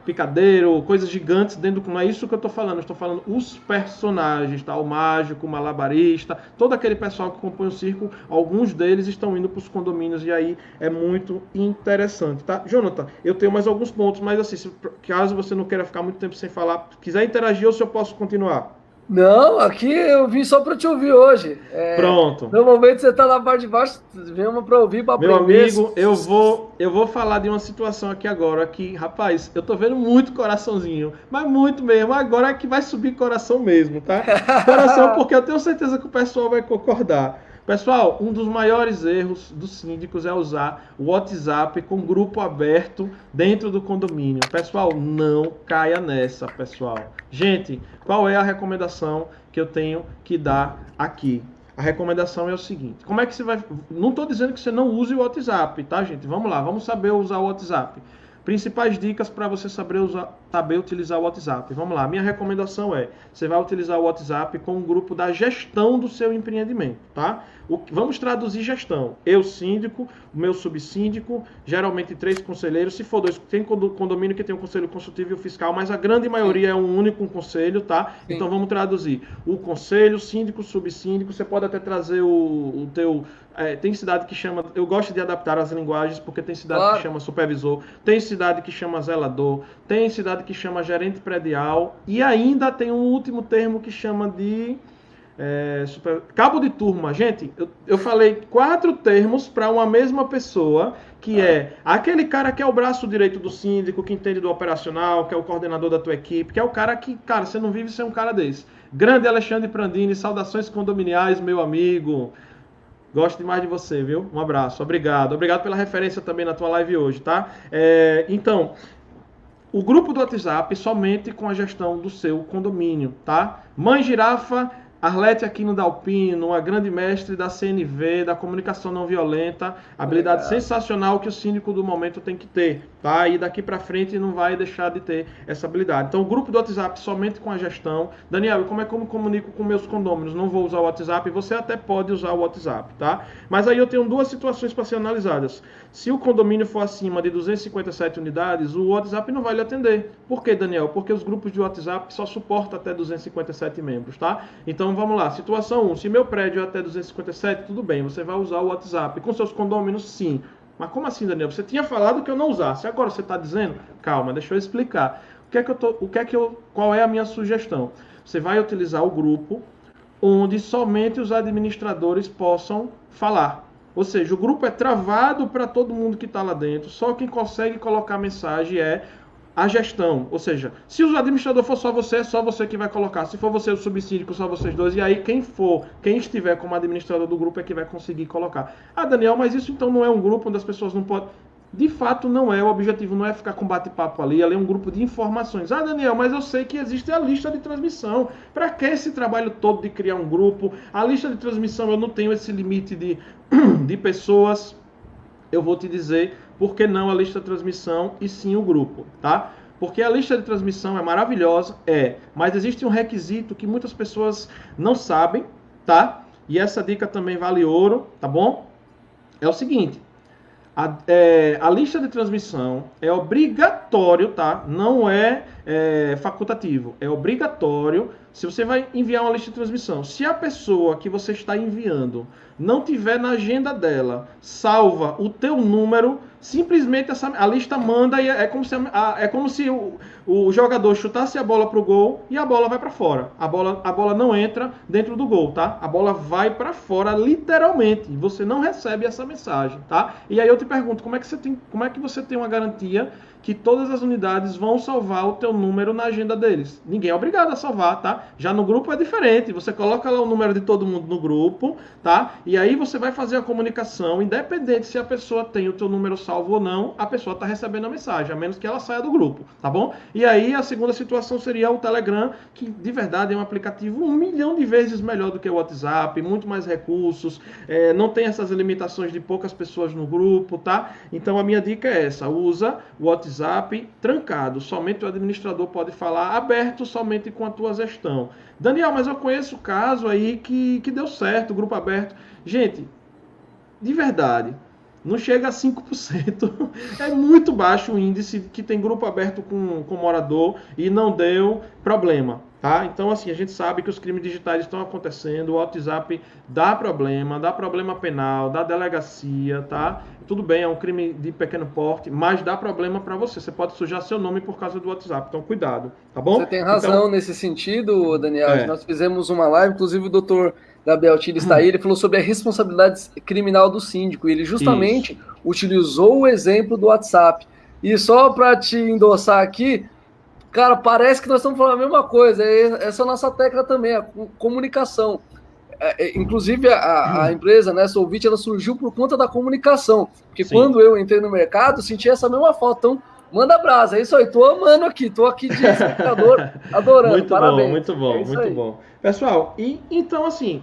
picadeiro, coisas gigantes dentro do... Não é isso que eu estou falando. Eu estou falando os personagens, tá? O mágico, o malabarista, todo aquele pessoal que compõe o circo, alguns deles estão indo para os condomínios e aí é muito interessante, tá? Jonathan, eu tenho mais alguns pontos, mas assim, caso você não queira ficar muito tempo sem falar, quiser interagir ou se eu posso continuar? Não, aqui eu vim só para te ouvir hoje. Pronto. Normalmente você está na parte de baixo, vem uma para ouvir, para aprender. Meu amigo, eu vou falar de uma situação aqui agora, que, rapaz, eu tô vendo muito coraçãozinho, mas muito mesmo, agora é que vai subir coração mesmo, tá? Coração, porque eu tenho certeza que o pessoal vai concordar. Pessoal, um dos maiores erros dos síndicos é usar o WhatsApp com grupo aberto dentro do condomínio. Pessoal, não caia nessa, pessoal. Gente, qual é a recomendação que eu tenho que dar aqui? A recomendação é o seguinte, como é que você vai... Não estou dizendo que você não use o WhatsApp, tá, gente? Vamos lá, vamos saber usar o WhatsApp. Principais dicas para você saber utilizar o WhatsApp. Vamos lá, minha recomendação é, você vai utilizar o WhatsApp com um grupo da gestão do seu empreendimento, tá? Vamos traduzir gestão. Eu, síndico, o meu subsíndico, geralmente 3 conselheiros, se for 2, tem condomínio que tem um conselho consultivo e o fiscal, mas a grande maioria é um único conselho, tá? Sim. Então vamos traduzir. O conselho, síndico, subsíndico, você pode até trazer o teu... tem cidade que chama... Eu gosto de adaptar as linguagens, porque tem cidade que chama supervisor, tem cidade que chama zelador, tem cidade que chama gerente predial, e ainda tem um último termo que chama de... cabo de turma. Gente, eu falei 4 termos para uma mesma pessoa, que é aquele cara que é o braço direito do síndico, que entende do operacional, que é o coordenador da tua equipe, que é o cara que, cara, você não vive sem um cara desse. Grande Alexandre Prandini, saudações condominiais, meu amigo. Gosto demais de você, viu? Um abraço, obrigado. Obrigado pela referência também na tua live hoje, tá? Então, o grupo do WhatsApp somente com a gestão do seu condomínio, tá? Mãe Girafa Arlete Aquino Dalpino, uma grande mestre da CNV, da comunicação não violenta, habilidade sensacional que o síndico do momento tem que ter, tá? E daqui para frente não vai deixar de ter essa habilidade. Então, o grupo do WhatsApp somente com a gestão. Daniel, como é que eu me comunico com meus condôminos? Não vou usar o WhatsApp. Você até pode usar o WhatsApp, tá? Mas aí eu tenho duas situações para ser analisadas. Se o condomínio for acima de 257 unidades, o WhatsApp não vai lhe atender. Por quê, Daniel? Porque os grupos de WhatsApp só suportam até 257 membros, tá? Então, vamos lá. Situação 1. Se meu prédio é até 257, tudo bem. Você vai usar o WhatsApp. Com seus condôminos, sim. Mas como assim, Daniel? Você tinha falado que eu não usasse. Agora você está dizendo? Calma, deixa eu explicar. Qual é a minha sugestão? Você vai utilizar o grupo onde somente os administradores possam falar. Ou seja, o grupo é travado para todo mundo que está lá dentro. Só quem consegue colocar mensagem é a gestão. Ou seja, se o administrador for só você, é só você que vai colocar. Se for você o subsíndico, só vocês dois. E aí quem estiver como administrador do grupo é que vai conseguir colocar. Ah, Daniel, mas isso então não é um grupo onde as pessoas não podem... De fato não é, o objetivo não é ficar com bate-papo ali é um grupo de informações. Ah, Daniel, mas eu sei que existe a lista de transmissão. Para que esse trabalho todo de criar um grupo? A lista de transmissão, eu não tenho esse limite de pessoas. Eu vou te dizer por que não a lista de transmissão e sim o grupo, tá? Porque a lista de transmissão é maravilhosa, mas existe um requisito que muitas pessoas não sabem, tá? E essa dica também vale ouro, tá bom? É o seguinte, a lista de transmissão é obrigatório, tá? Não é facultativo, é obrigatório. Se você vai enviar uma lista de transmissão, se a pessoa que você está enviando não tiver na agenda dela, salva o teu número, simplesmente a lista manda e é como se o jogador chutasse a bola pro gol e a bola vai para fora. A bola não entra dentro do gol, tá? A bola vai para fora literalmente. E você não recebe essa mensagem, tá? E aí eu te pergunto, como é que você tem uma garantia que todas as unidades vão salvar o teu número na agenda deles? Ninguém é obrigado a salvar, tá? Já no grupo é diferente. Você coloca lá o número de todo mundo no grupo, tá? E aí você vai fazer a comunicação, independente se a pessoa tem o teu número salvo ou não, a pessoa está recebendo a mensagem, a menos que ela saia do grupo, tá bom? E aí a segunda situação seria o Telegram, que de verdade é um aplicativo 1 milhão de vezes melhor do que o WhatsApp, muito mais recursos, não tem essas limitações de poucas pessoas no grupo, tá? Então a minha dica é essa, usa o WhatsApp trancado, somente o administrador pode falar, aberto somente com a tua gestão. Daniel, mas eu conheço caso aí que deu certo, grupo aberto. Gente, de verdade, não chega a 5%. É muito baixo o índice que tem grupo aberto com morador e não deu problema, tá? Então, assim, a gente sabe que os crimes digitais estão acontecendo, o WhatsApp dá problema penal, dá delegacia, tá? Tudo bem, é um crime de pequeno porte, mas dá problema para você. Você pode sujar seu nome por causa do WhatsApp, então cuidado, tá bom? Você tem razão nesse sentido, Daniel. Nós fizemos uma live, inclusive o doutor Gabriel Tires está aí, ele falou sobre a responsabilidade criminal do síndico. Ele justamente utilizou o exemplo do WhatsApp. E só para te endossar aqui, cara, parece que nós estamos falando a mesma coisa. Essa é a nossa tecla também, a comunicação. Inclusive, a empresa, né, Solvit, ela surgiu por conta da comunicação. Porque quando eu entrei no mercado, senti essa mesma falta. Então, manda brasa. É isso aí. Tô amando aqui. Tô aqui de espectador, adorando. Muito Parabéns. Muito bom. Pessoal, então, assim,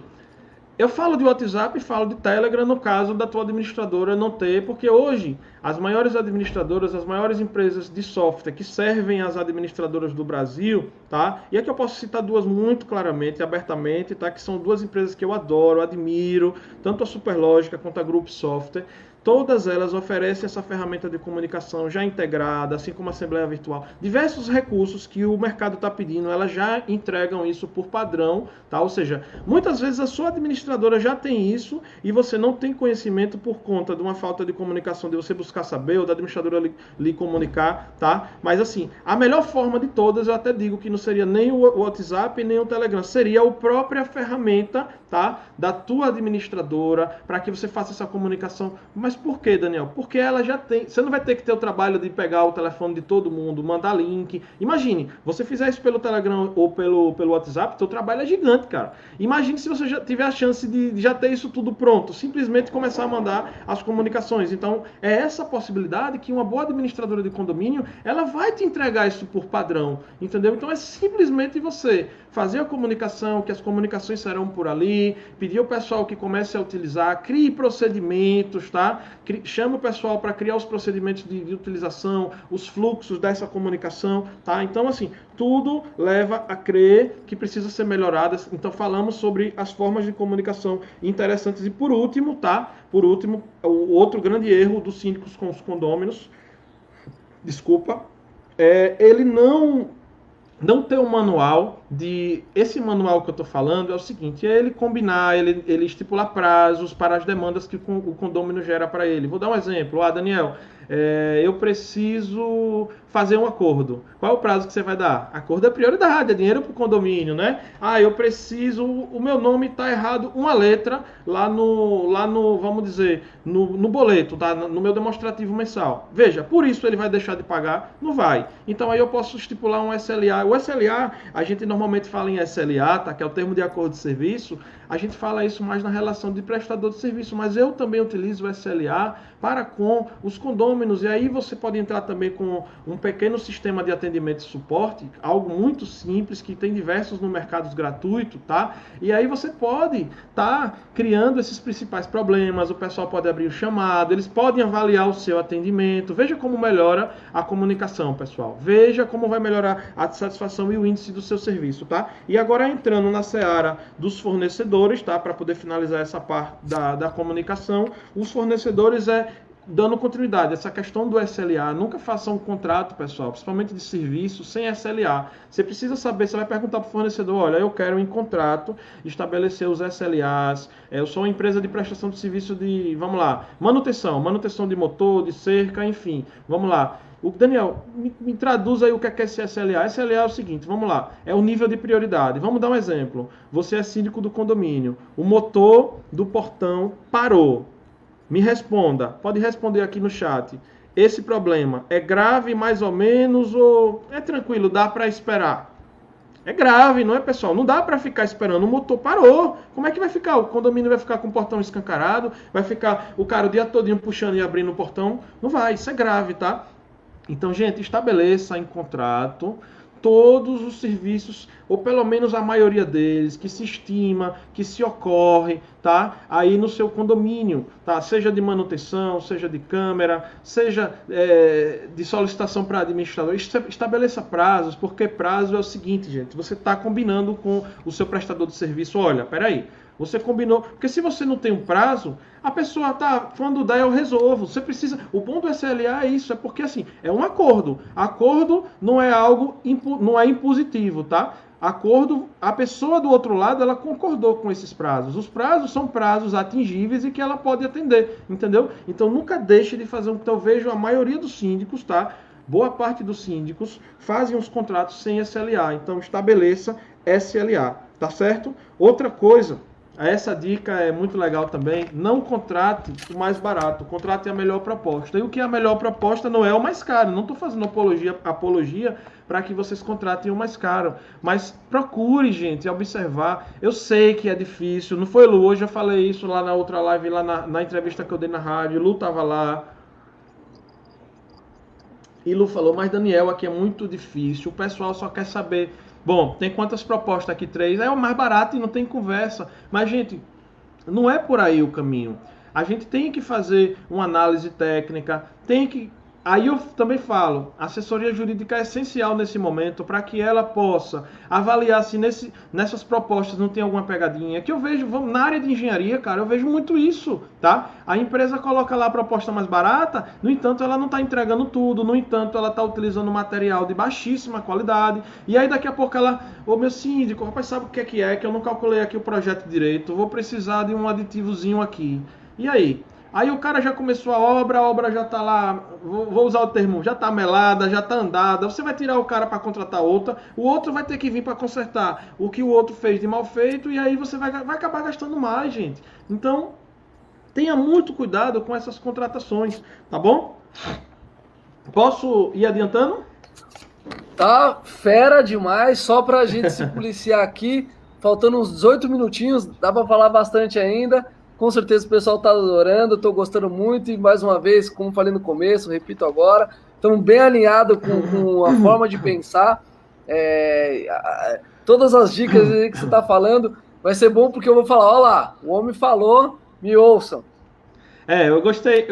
eu falo de WhatsApp e falo de Telegram no caso da tua administradora não ter, porque hoje as maiores administradoras, as maiores empresas de software que servem as administradoras do Brasil, tá? E aqui eu posso citar duas muito claramente, abertamente, tá? Que são duas empresas que eu adoro, admiro, tanto a Superlógica quanto a Group Software. Todas elas oferecem essa ferramenta de comunicação já integrada, assim como a Assembleia Virtual. Diversos recursos que o mercado está pedindo, elas já entregam isso por padrão, tá? Ou seja, muitas vezes a sua administradora já tem isso e você não tem conhecimento por conta de uma falta de comunicação, de você buscar saber ou da administradora lhe comunicar, tá? Mas assim, a melhor forma de todas, eu até digo que não seria nem o WhatsApp, nem o Telegram, seria a própria ferramenta, tá? Da tua administradora, para que você faça essa comunicação. Mas Mas por que, Daniel? Porque ela já tem... Você não vai ter que ter o trabalho de pegar o telefone de todo mundo, mandar link. Imagine, você fizer isso pelo Telegram ou pelo WhatsApp, seu trabalho é gigante, cara. Imagine se você já tiver a chance de já ter isso tudo pronto, simplesmente começar a mandar as comunicações. Então, é essa possibilidade que uma boa administradora de condomínio, ela vai te entregar isso por padrão, entendeu? Então, é simplesmente você fazer a comunicação, que as comunicações serão por ali, pedir ao pessoal que comece a utilizar, crie procedimentos, tá? Chama o pessoal para criar os procedimentos de utilização, os fluxos dessa comunicação, tá? Então, assim, tudo leva a crer que precisa ser melhorado. Então, falamos sobre as formas de comunicação interessantes. E por último, tá? Por último, o outro grande erro dos síndicos com os condôminos, desculpa, ele não ter um manual esse manual que eu estou falando é o seguinte, é ele combinar, ele estipular prazos para as demandas que o condômino gera para ele. Vou dar um exemplo. Daniel, eu preciso fazer um acordo. Qual é o prazo que você vai dar? Acordo é prioridade, é dinheiro para o condomínio, né? Eu preciso, o meu nome está errado uma letra lá no vamos dizer, no boleto, tá? No meu demonstrativo mensal. Veja, por isso ele vai deixar de pagar? Não vai. Então aí eu posso estipular um SLA. O SLA, a gente normalmente fala em SLA, tá? Que é o termo de acordo de serviço. A gente fala isso mais na relação de prestador de serviço, mas eu também utilizo o SLA para com os condôminos, e aí você pode entrar também com um pequeno sistema de atendimento e suporte, algo muito simples, que tem diversos no mercado gratuito, tá? E aí você pode estar criando esses principais problemas, o pessoal pode abrir o chamado, eles podem avaliar o seu atendimento. Veja como melhora a comunicação, pessoal. Veja como vai melhorar a satisfação e o índice do seu serviço, tá? E agora entrando na seara dos fornecedores, tá? Para poder finalizar essa parte da comunicação, os fornecedores dando continuidade, essa questão do SLA, nunca faça um contrato, pessoal, principalmente de serviço, sem SLA. Você precisa saber, você vai perguntar para o fornecedor, olha, eu quero em contrato estabelecer os SLAs, eu sou uma empresa de prestação de serviço de, vamos lá, manutenção de motor, de cerca, enfim, vamos lá. Daniel, me traduz aí o que é esse SLA. SLA é o seguinte, vamos lá, é o nível de prioridade. Vamos dar um exemplo. Você é síndico do condomínio, o motor do portão parou. Me responda, pode responder aqui no chat. Esse problema é grave mais ou menos ou é tranquilo, dá para esperar? É grave, não é, pessoal? Não dá para ficar esperando, o motor parou. Como é que vai ficar? O condomínio vai ficar com o portão escancarado? Vai ficar o cara o dia todinho puxando e abrindo o portão? Não vai, isso é grave, tá? Então, gente, estabeleça em contrato todos os serviços, ou pelo menos a maioria deles, que se estima, que se ocorre, tá? Aí no seu condomínio, tá? Seja de manutenção, seja de câmera, seja de solicitação para administrador. Estabeleça prazos, porque prazo é o seguinte, gente, você está combinando com o seu prestador de serviço, olha, peraí, você combinou, porque se você não tem um prazo, a pessoa tá, quando der eu resolvo. Você precisa, o bom do SLA é isso, é porque assim, é um acordo. Acordo não é algo, não é impositivo, tá? Acordo, a pessoa do outro lado, ela concordou com esses prazos. Os prazos são prazos atingíveis e que ela pode atender, entendeu? Então nunca deixe de fazer, então eu vejo a maioria dos síndicos, tá? Boa parte dos síndicos fazem os contratos sem SLA, então estabeleça SLA, tá certo? Outra coisa, essa dica é muito legal também. Não contrate o mais barato, contrate a melhor proposta. E o que é a melhor proposta não é o mais caro. Não estou fazendo apologia para que vocês contratem o mais caro. Mas procure, gente, observar. Eu sei que é difícil. Não foi Lu, hoje eu falei isso lá na outra live, lá na entrevista que eu dei na rádio. Lu estava lá. E Lu falou, mas Daniel, aqui é muito difícil. O pessoal só quer saber... Bom, tem quantas propostas aqui? 3. É o mais barato e não tem conversa. Mas, gente, não é por aí o caminho. A gente tem que fazer uma análise técnica, tem que... Aí eu também falo, a assessoria jurídica é essencial nesse momento para que ela possa avaliar se nessas propostas não tem alguma pegadinha. Que eu vejo, na área de engenharia, cara, eu vejo muito isso, tá? A empresa coloca lá a proposta mais barata, no entanto ela não está entregando tudo, no entanto ela está utilizando material de baixíssima qualidade, e aí daqui a pouco ela, ô meu síndico, rapaz, sabe o que é que eu não calculei aqui o projeto direito, vou precisar de um aditivozinho aqui. E aí? Aí o cara já começou a obra já está lá, vou usar o termo, já está melada, já está andada. Você vai tirar o cara para contratar outra, o outro vai ter que vir para consertar o que o outro fez de mal feito, e aí você vai acabar gastando mais, gente. Então, Tenha muito cuidado com essas contratações, tá bom? Posso ir adiantando? Tá fera demais, só pra gente se policiar aqui, faltando uns 18 minutinhos, dá pra falar bastante ainda. Com certeza o pessoal tá adorando, eu tô gostando muito e mais uma vez, como falei no começo, repito agora, estamos bem alinhados com a forma de pensar. Todas as dicas aí que você tá falando vai ser bom porque eu vou falar, ó lá, o homem falou, me ouçam. Eu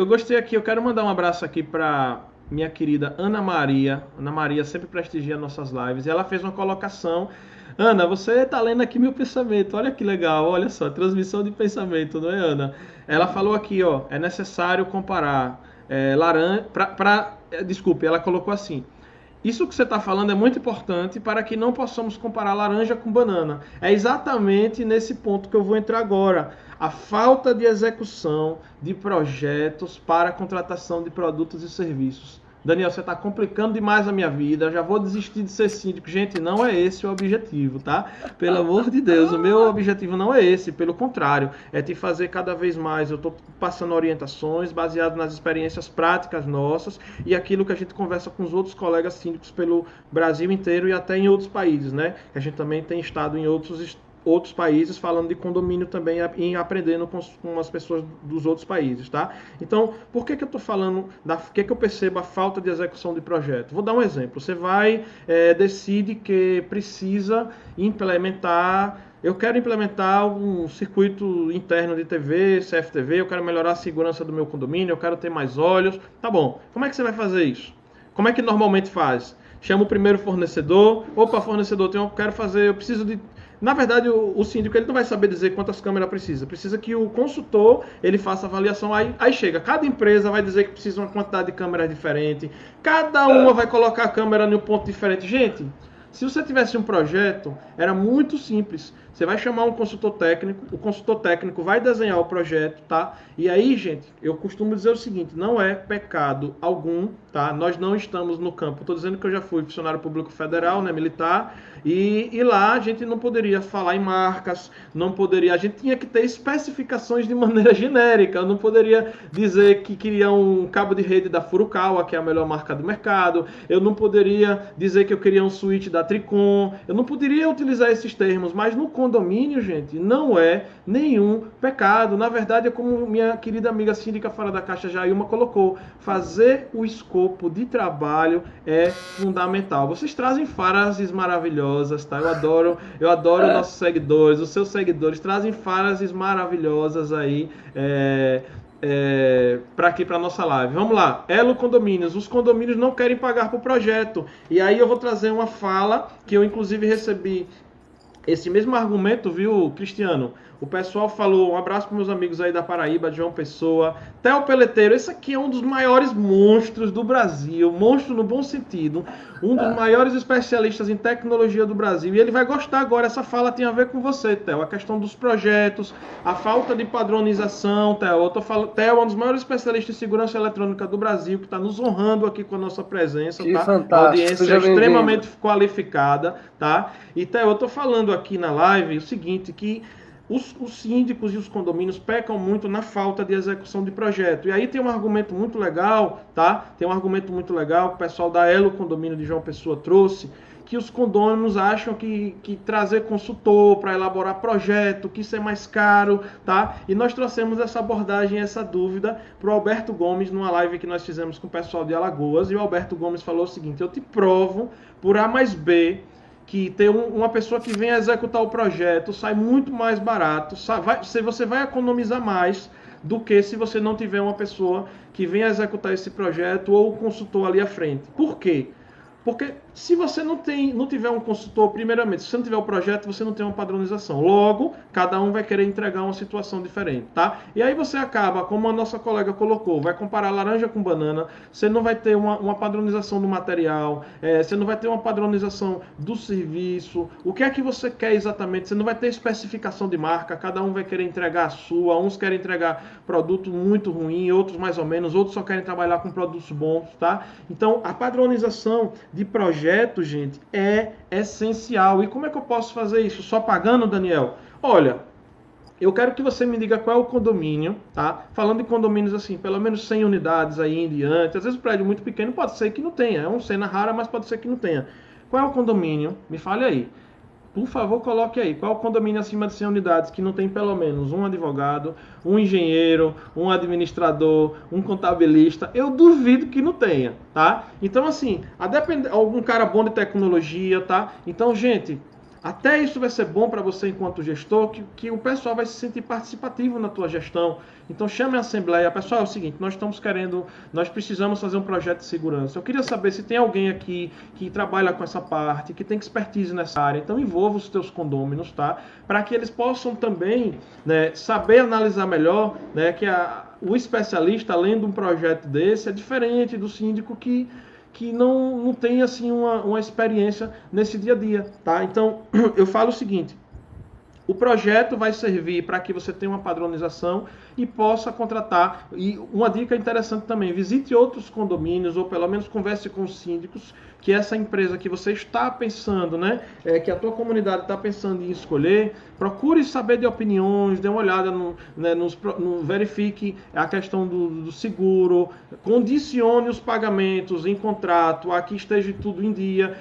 gostei aqui, eu quero mandar um abraço aqui para minha querida Ana Maria. Ana Maria sempre prestigia nossas lives e ela fez uma colocação. Ana, você está lendo aqui meu pensamento, olha que legal, olha só, transmissão de pensamento, não é, Ana? Ela falou aqui, ó, é necessário comparar laranja, desculpe, ela colocou assim, isso que você está falando é muito importante para que não possamos comparar laranja com banana. É exatamente nesse ponto que eu vou entrar agora. A falta de execução de projetos para a contratação de produtos e serviços. Daniel, você está complicando demais a minha vida, eu já vou desistir de ser síndico. Gente, não é esse o objetivo, tá? Pelo amor de Deus, o meu objetivo não é esse, pelo contrário, é te fazer cada vez mais. Eu estou passando orientações baseado nas experiências práticas nossas e aquilo que a gente conversa com os outros colegas síndicos pelo Brasil inteiro e até em outros países, né? A gente também tem estado em outros países falando de condomínio também e aprendendo com as pessoas dos outros países, tá? Então, por que eu estou falando, por que eu percebo a falta de execução de projeto? Vou dar um exemplo. Você decide que precisa implementar, eu quero implementar um circuito interno de TV, CFTV, eu quero melhorar a segurança do meu condomínio, eu quero ter mais olhos. Tá bom, como é que você vai fazer isso? Como é que normalmente faz? Chama o primeiro fornecedor, opa, fornecedor, eu preciso de... Na verdade, o síndico ele não vai saber dizer quantas câmeras precisa. Precisa que o consultor ele faça a avaliação. Aí chega, cada empresa vai dizer que precisa uma quantidade de câmeras diferente. Cada uma vai colocar a câmera em um ponto diferente. Gente, se você tivesse um projeto, era muito simples. Você vai chamar um consultor técnico, o consultor técnico vai desenhar o projeto, tá? E aí, gente, eu costumo dizer o seguinte, não é pecado algum, tá? Nós não estamos no campo. Estou dizendo que eu já fui funcionário público federal, né, militar, e lá a gente não poderia falar em marcas, não poderia, a gente tinha que ter especificações de maneira genérica, eu não poderia dizer que queria um cabo de rede da Furukawa, que é a melhor marca do mercado, eu não poderia dizer que eu queria um switch da Tricom, eu não poderia utilizar esses termos, mas no condomínio, gente, não é nenhum pecado. Na verdade, é como minha querida amiga síndica fora da caixa, Jailma, colocou, fazer o escopo de trabalho é fundamental. Vocês trazem frases maravilhosas, tá? Eu adoro nossos seguidores, os seus seguidores trazem frases maravilhosas aí, para aqui, para nossa live. Vamos lá, Elo Condomínios. Os condomínios não querem pagar por projeto. E aí eu vou trazer uma fala que eu inclusive recebi esse mesmo argumento, viu, Cristiano? O pessoal falou, um abraço para meus amigos aí da Paraíba, de João Pessoa. Theo Peleteiro, esse aqui é um dos maiores monstros do Brasil, monstro no bom sentido, um dos maiores especialistas em tecnologia do Brasil. E ele vai gostar agora, essa fala tem a ver com você, Theo. A questão dos projetos, a falta de padronização, Theo. Theo é um dos maiores especialistas em segurança eletrônica do Brasil, que está nos honrando aqui com a nossa presença, que tá? Fantástico. A audiência é extremamente qualificada, tá? E, Theo, eu estou falando aqui na live o seguinte, que os síndicos e os condomínios pecam muito na falta de execução de projeto. E aí tem um argumento muito legal, tá? Tem um argumento muito legal que o pessoal da Elo Condomínio de João Pessoa trouxe, que os condôminos acham que trazer consultor para elaborar projeto, que isso é mais caro, tá? E nós trouxemos essa abordagem, essa dúvida para o Alberto Gomes numa live que nós fizemos com o pessoal de Alagoas. E o Alberto Gomes falou o seguinte, eu te provo por A mais B que ter uma pessoa que vem executar o projeto sai muito mais barato, você vai economizar mais do que se você não tiver uma pessoa que venha executar esse projeto ou o consultor ali à frente. Por quê? Porque se você não tiver um consultor, primeiramente, se você não tiver o projeto, você não tem uma padronização. Logo, cada um vai querer entregar uma situação diferente, tá? E aí você acaba, como a nossa colega colocou, vai comparar laranja com banana, você não vai ter uma padronização do material, você não vai ter uma padronização do serviço, o que é que você quer exatamente, você não vai ter especificação de marca, cada um vai querer entregar a sua, uns querem entregar produto muito ruim, outros mais ou menos, outros só querem trabalhar com produtos bons, tá? Então, a padronização de projeto, gente, é essencial. E como é que eu posso fazer isso? Só pagando, Daniel? Olha, Eu quero que você me diga qual é o condomínio, tá? Falando de condomínios assim, pelo menos 100 unidades aí em diante. Às vezes o prédio muito pequeno pode ser que não tenha. É uma cena rara, mas pode ser que não tenha. Qual é o condomínio? Me fale aí. Por favor, coloque aí. Qual é o condomínio acima de 100 unidades que não tem pelo menos um advogado, um engenheiro, um administrador, um contabilista? Eu duvido que não tenha, tá? Então, assim, algum cara bom de tecnologia, tá? Então, gente, até isso vai ser bom para você enquanto gestor, que o pessoal vai se sentir participativo na tua gestão. Então chame a assembleia. Pessoal, é o seguinte, nós precisamos fazer um projeto de segurança. Eu queria saber se tem alguém aqui que trabalha com essa parte, que tem expertise nessa área. Então envolva os teus condôminos, tá? Para que eles possam também, né, saber analisar melhor, né, que o especialista, além de um projeto desse, é diferente do síndico que não tem assim uma experiência nesse dia a dia, tá? Então, eu falo o seguinte, o projeto vai servir para que você tenha uma padronização e possa contratar. E uma dica interessante também, visite outros condomínios ou pelo menos converse com os síndicos que essa empresa que você está pensando, né, que a tua comunidade está pensando em escolher, procure saber de opiniões, dê uma olhada, verifique a questão do seguro, condicione os pagamentos em contrato, aqui esteja tudo em dia.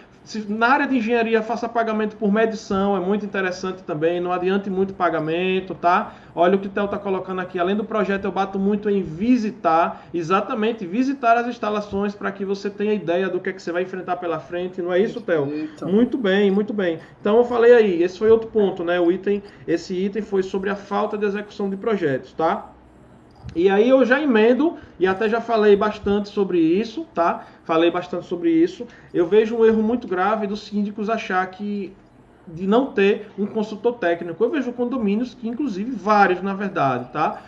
Na área de engenharia, faça pagamento por medição, é muito interessante também, não adiante muito pagamento, tá? Olha o que o Theo está colocando aqui, além do projeto eu bato muito em visitar, exatamente, visitar as instalações para que você tenha ideia do que é que você vai enfrentar pela frente, não é isso, Theo? Muito bem, muito bem. Então eu falei aí, esse foi outro ponto, né? Esse item foi sobre a falta de execução de projetos, tá? E aí eu já emendo, e até já falei bastante sobre isso, tá? Falei bastante sobre isso. Eu vejo um erro muito grave dos síndicos achar de não ter um consultor técnico. Eu vejo condomínios que, inclusive, vários, na verdade, tá?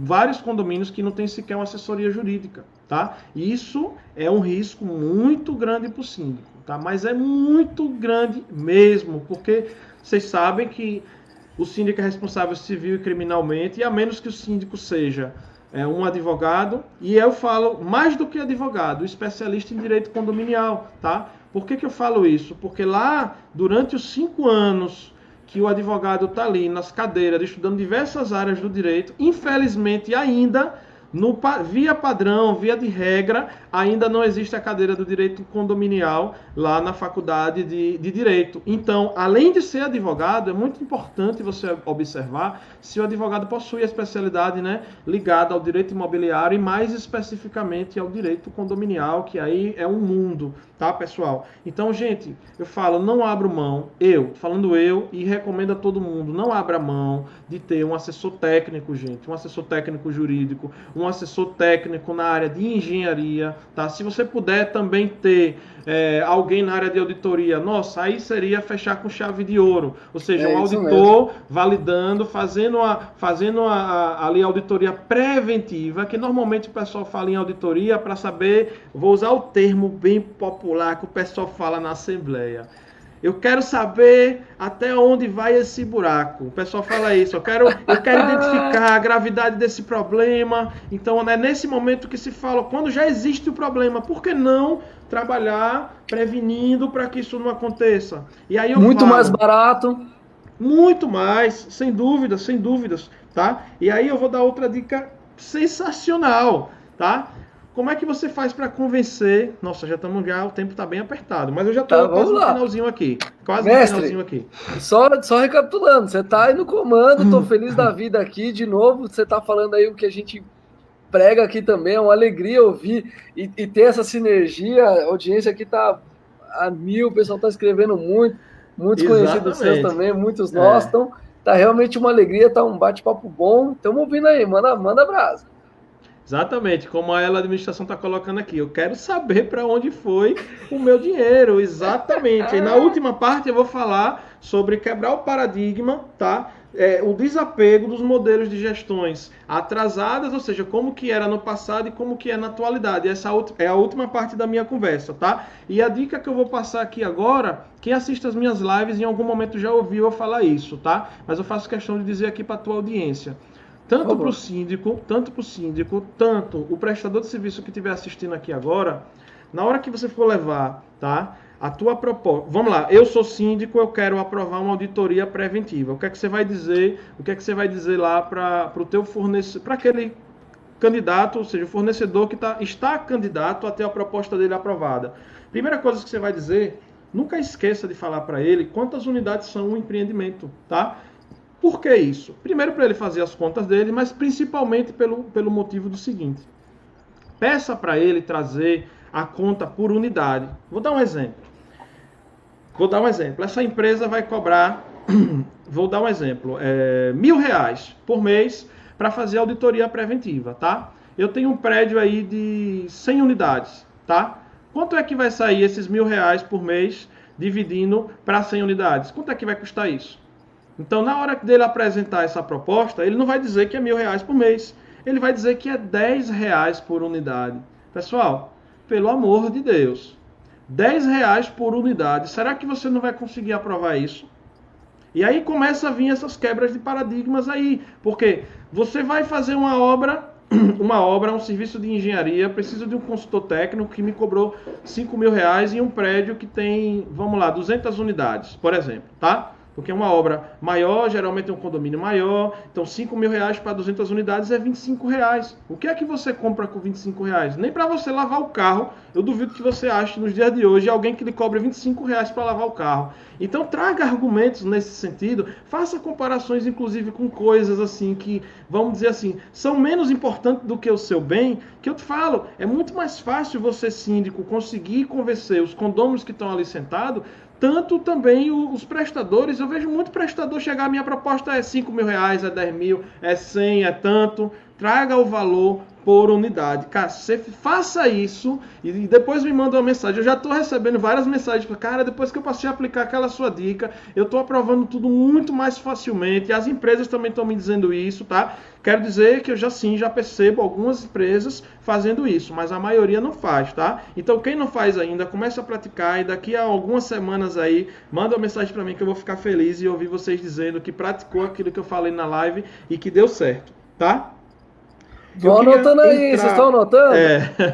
Vários condomínios que não tem sequer uma assessoria jurídica, tá? Isso é um risco muito grande para o síndico, tá? Mas é muito grande mesmo, porque vocês sabem que o síndico é responsável civil e criminalmente, e a menos que o síndico seja um advogado, e eu falo mais do que advogado, especialista em direito condominial, tá? Por que eu falo isso? Porque lá, durante os 5 anos que o advogado está ali nas cadeiras, estudando diversas áreas do direito, infelizmente ainda, via padrão, via de regra, ainda não existe a cadeira do direito condominial lá na faculdade de direito. Então, além de ser advogado, é muito importante você observar se o advogado possui a especialidade, né, ligada ao direito imobiliário e mais especificamente ao direito condominial, que aí é um mundo, tá, pessoal? Então, gente, eu falo, não abro mão, e recomendo a todo mundo, não abra mão de ter um assessor técnico, gente, um assessor técnico jurídico, um assessor técnico na área de engenharia, tá? Se você puder também ter alguém na área de auditoria, nossa, aí seria fechar com chave de ouro, ou seja, um auditor validando, fazendo ali a auditoria preventiva, que normalmente o pessoal fala em auditoria para saber, vou usar o termo bem popular que o pessoal fala na assembleia. Eu quero saber até onde vai esse buraco. O pessoal fala isso. Eu quero identificar a gravidade desse problema. Então, é nesse momento que se fala, quando já existe o problema, por que não trabalhar prevenindo para que isso não aconteça? E aí mais barato. Muito mais, sem dúvidas, tá? E aí eu vou dar outra dica sensacional, tá? Como é que você faz para convencer... Nossa, já o tempo está bem apertado, mas eu já estou quase no finalzinho aqui. Só recapitulando, você está aí no comando, estou feliz da vida aqui, de novo, você está falando aí o que a gente prega aqui também, é uma alegria ouvir e ter essa sinergia, a audiência aqui está a 1000, o pessoal está escrevendo muitos conhecidos seus também, muitos nossos, então está realmente uma alegria, está um bate-papo bom, estamos ouvindo aí, manda brasa. Exatamente, como a administração está colocando aqui. Eu quero saber para onde foi o meu dinheiro, exatamente. E na última parte eu vou falar sobre quebrar o paradigma, tá? O desapego dos modelos de gestões atrasadas, ou seja, como que era no passado e como que é na atualidade. Essa é a última parte da minha conversa, tá? E a dica que eu vou passar aqui agora, quem assiste as minhas lives em algum momento já ouviu eu falar isso, tá? Mas eu faço questão de dizer aqui para a tua audiência. Tanto para o síndico, tanto o prestador de serviço que estiver assistindo aqui agora, na hora que você for levar, tá, a tua proposta... Vamos lá, eu sou síndico, eu quero aprovar uma auditoria preventiva. O que é que você vai dizer? O que é que você vai dizer lá para o teu fornecedor, para aquele candidato, ou seja, o fornecedor que está candidato a ter a proposta dele aprovada? Primeira coisa que você vai dizer, nunca esqueça de falar para ele quantas unidades são um empreendimento, tá? Por que isso? Primeiro, para ele fazer as contas dele, mas principalmente pelo motivo do seguinte. Peça para ele trazer a conta por unidade. Vou dar um exemplo. Essa empresa vai cobrar, vou dar um exemplo, R$1.000 por mês para fazer auditoria preventiva, tá? Eu tenho um prédio aí de 100 unidades, tá? Quanto é que vai sair esses R$1.000 por mês dividindo para 100 unidades? Quanto é que vai custar isso? Então, na hora dele apresentar essa proposta, ele não vai dizer que é R$1.000 por mês. Ele vai dizer que é R$10 por unidade. Pessoal, pelo amor de Deus, R$10 por unidade. Será que você não vai conseguir aprovar isso? E aí começa a vir essas quebras de paradigmas aí. Porque você vai fazer uma obra, um serviço de engenharia, preciso de um consultor técnico que me cobrou R$5.000 em um prédio que tem, vamos lá, 200 unidades, por exemplo, tá? Porque é uma obra maior, geralmente é um condomínio maior, então R$5.000 para 200 unidades é R$25. O que é que você compra com R$25? Nem para você lavar o carro, eu duvido que você ache nos dias de hoje alguém que lhe cobre R$25 para lavar o carro. Então traga argumentos nesse sentido, faça comparações inclusive com coisas assim que, vamos dizer assim, são menos importantes do que o seu bem, que eu te falo, é muito mais fácil você, síndico, conseguir convencer os condôminos que estão ali sentados, tanto também os prestadores. Eu vejo muito prestador chegar, a minha proposta é R$5.000, é 10 mil, é 100, é tanto. Traga o valor por unidade. Cara, você faça isso e depois me manda uma mensagem. Eu já estou recebendo várias mensagens. Cara, depois que eu passei a aplicar aquela sua dica, eu estou aprovando tudo muito mais facilmente. E as empresas também estão me dizendo isso, tá? Quero dizer que eu já percebo algumas empresas fazendo isso, mas a maioria não faz, tá? Então, quem não faz ainda, comece a praticar e daqui a algumas semanas aí, manda uma mensagem para mim que eu vou ficar feliz e ouvir vocês dizendo que praticou aquilo que eu falei na live e que deu certo, tá? Vão anotando aí, vocês estão anotando?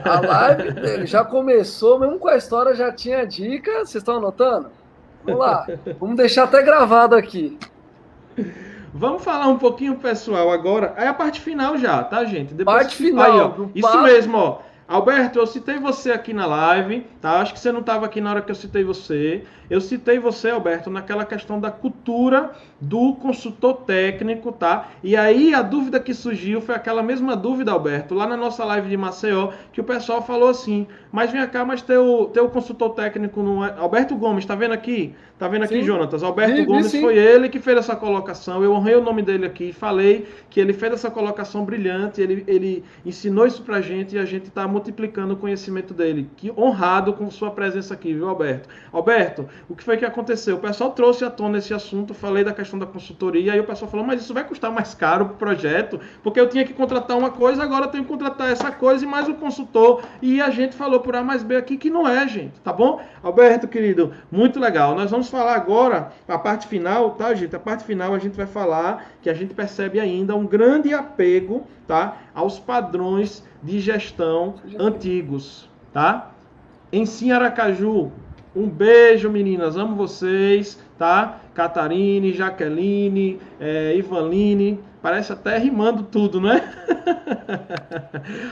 A live dele já começou, mesmo com a história já tinha dica, vocês estão anotando? Vamos lá, vamos deixar até gravado aqui. Vamos falar um pouquinho, pessoal, agora. É a parte final já, tá, gente? Depois parte final. Aí, ó, isso mesmo, ó. Alberto, eu citei você aqui na live, tá? Acho que você não estava aqui na hora que eu citei você. Eu citei você, Alberto, naquela questão da cultura do consultor técnico, tá? E aí a dúvida que surgiu foi aquela mesma dúvida, Alberto, lá na nossa live de Maceió, que o pessoal falou assim, mas vem cá, mas teu consultor técnico não é... Alberto Gomes, tá vendo aqui? Tá vendo aqui, sim, Jonatas? Alberto Gomes sim. Foi ele que fez essa colocação, eu honrei o nome dele aqui, falei que ele fez essa colocação brilhante, ele ensinou isso pra gente e a gente tá multiplicando o conhecimento dele. Que honrado com sua presença aqui, viu, Alberto? Alberto, o que foi que aconteceu? O pessoal trouxe à tona esse assunto, falei da questão da consultoria, aí o pessoal falou, mas isso vai custar mais caro pro projeto, porque eu tinha que contratar uma coisa, agora eu tenho que contratar essa coisa e mais o consultor, e a gente falou por A mais B aqui que não é, gente, tá bom? Alberto, querido, muito legal. Nós vamos falar agora, a parte final, tá, gente? A parte final a gente vai falar que a gente percebe ainda um grande apego, tá, aos padrões de gestão antigos, tá? Em Sim Aracaju, um beijo, meninas, amo vocês, tá? Catarine, Jaqueline, Ivaline, parece até rimando tudo, né?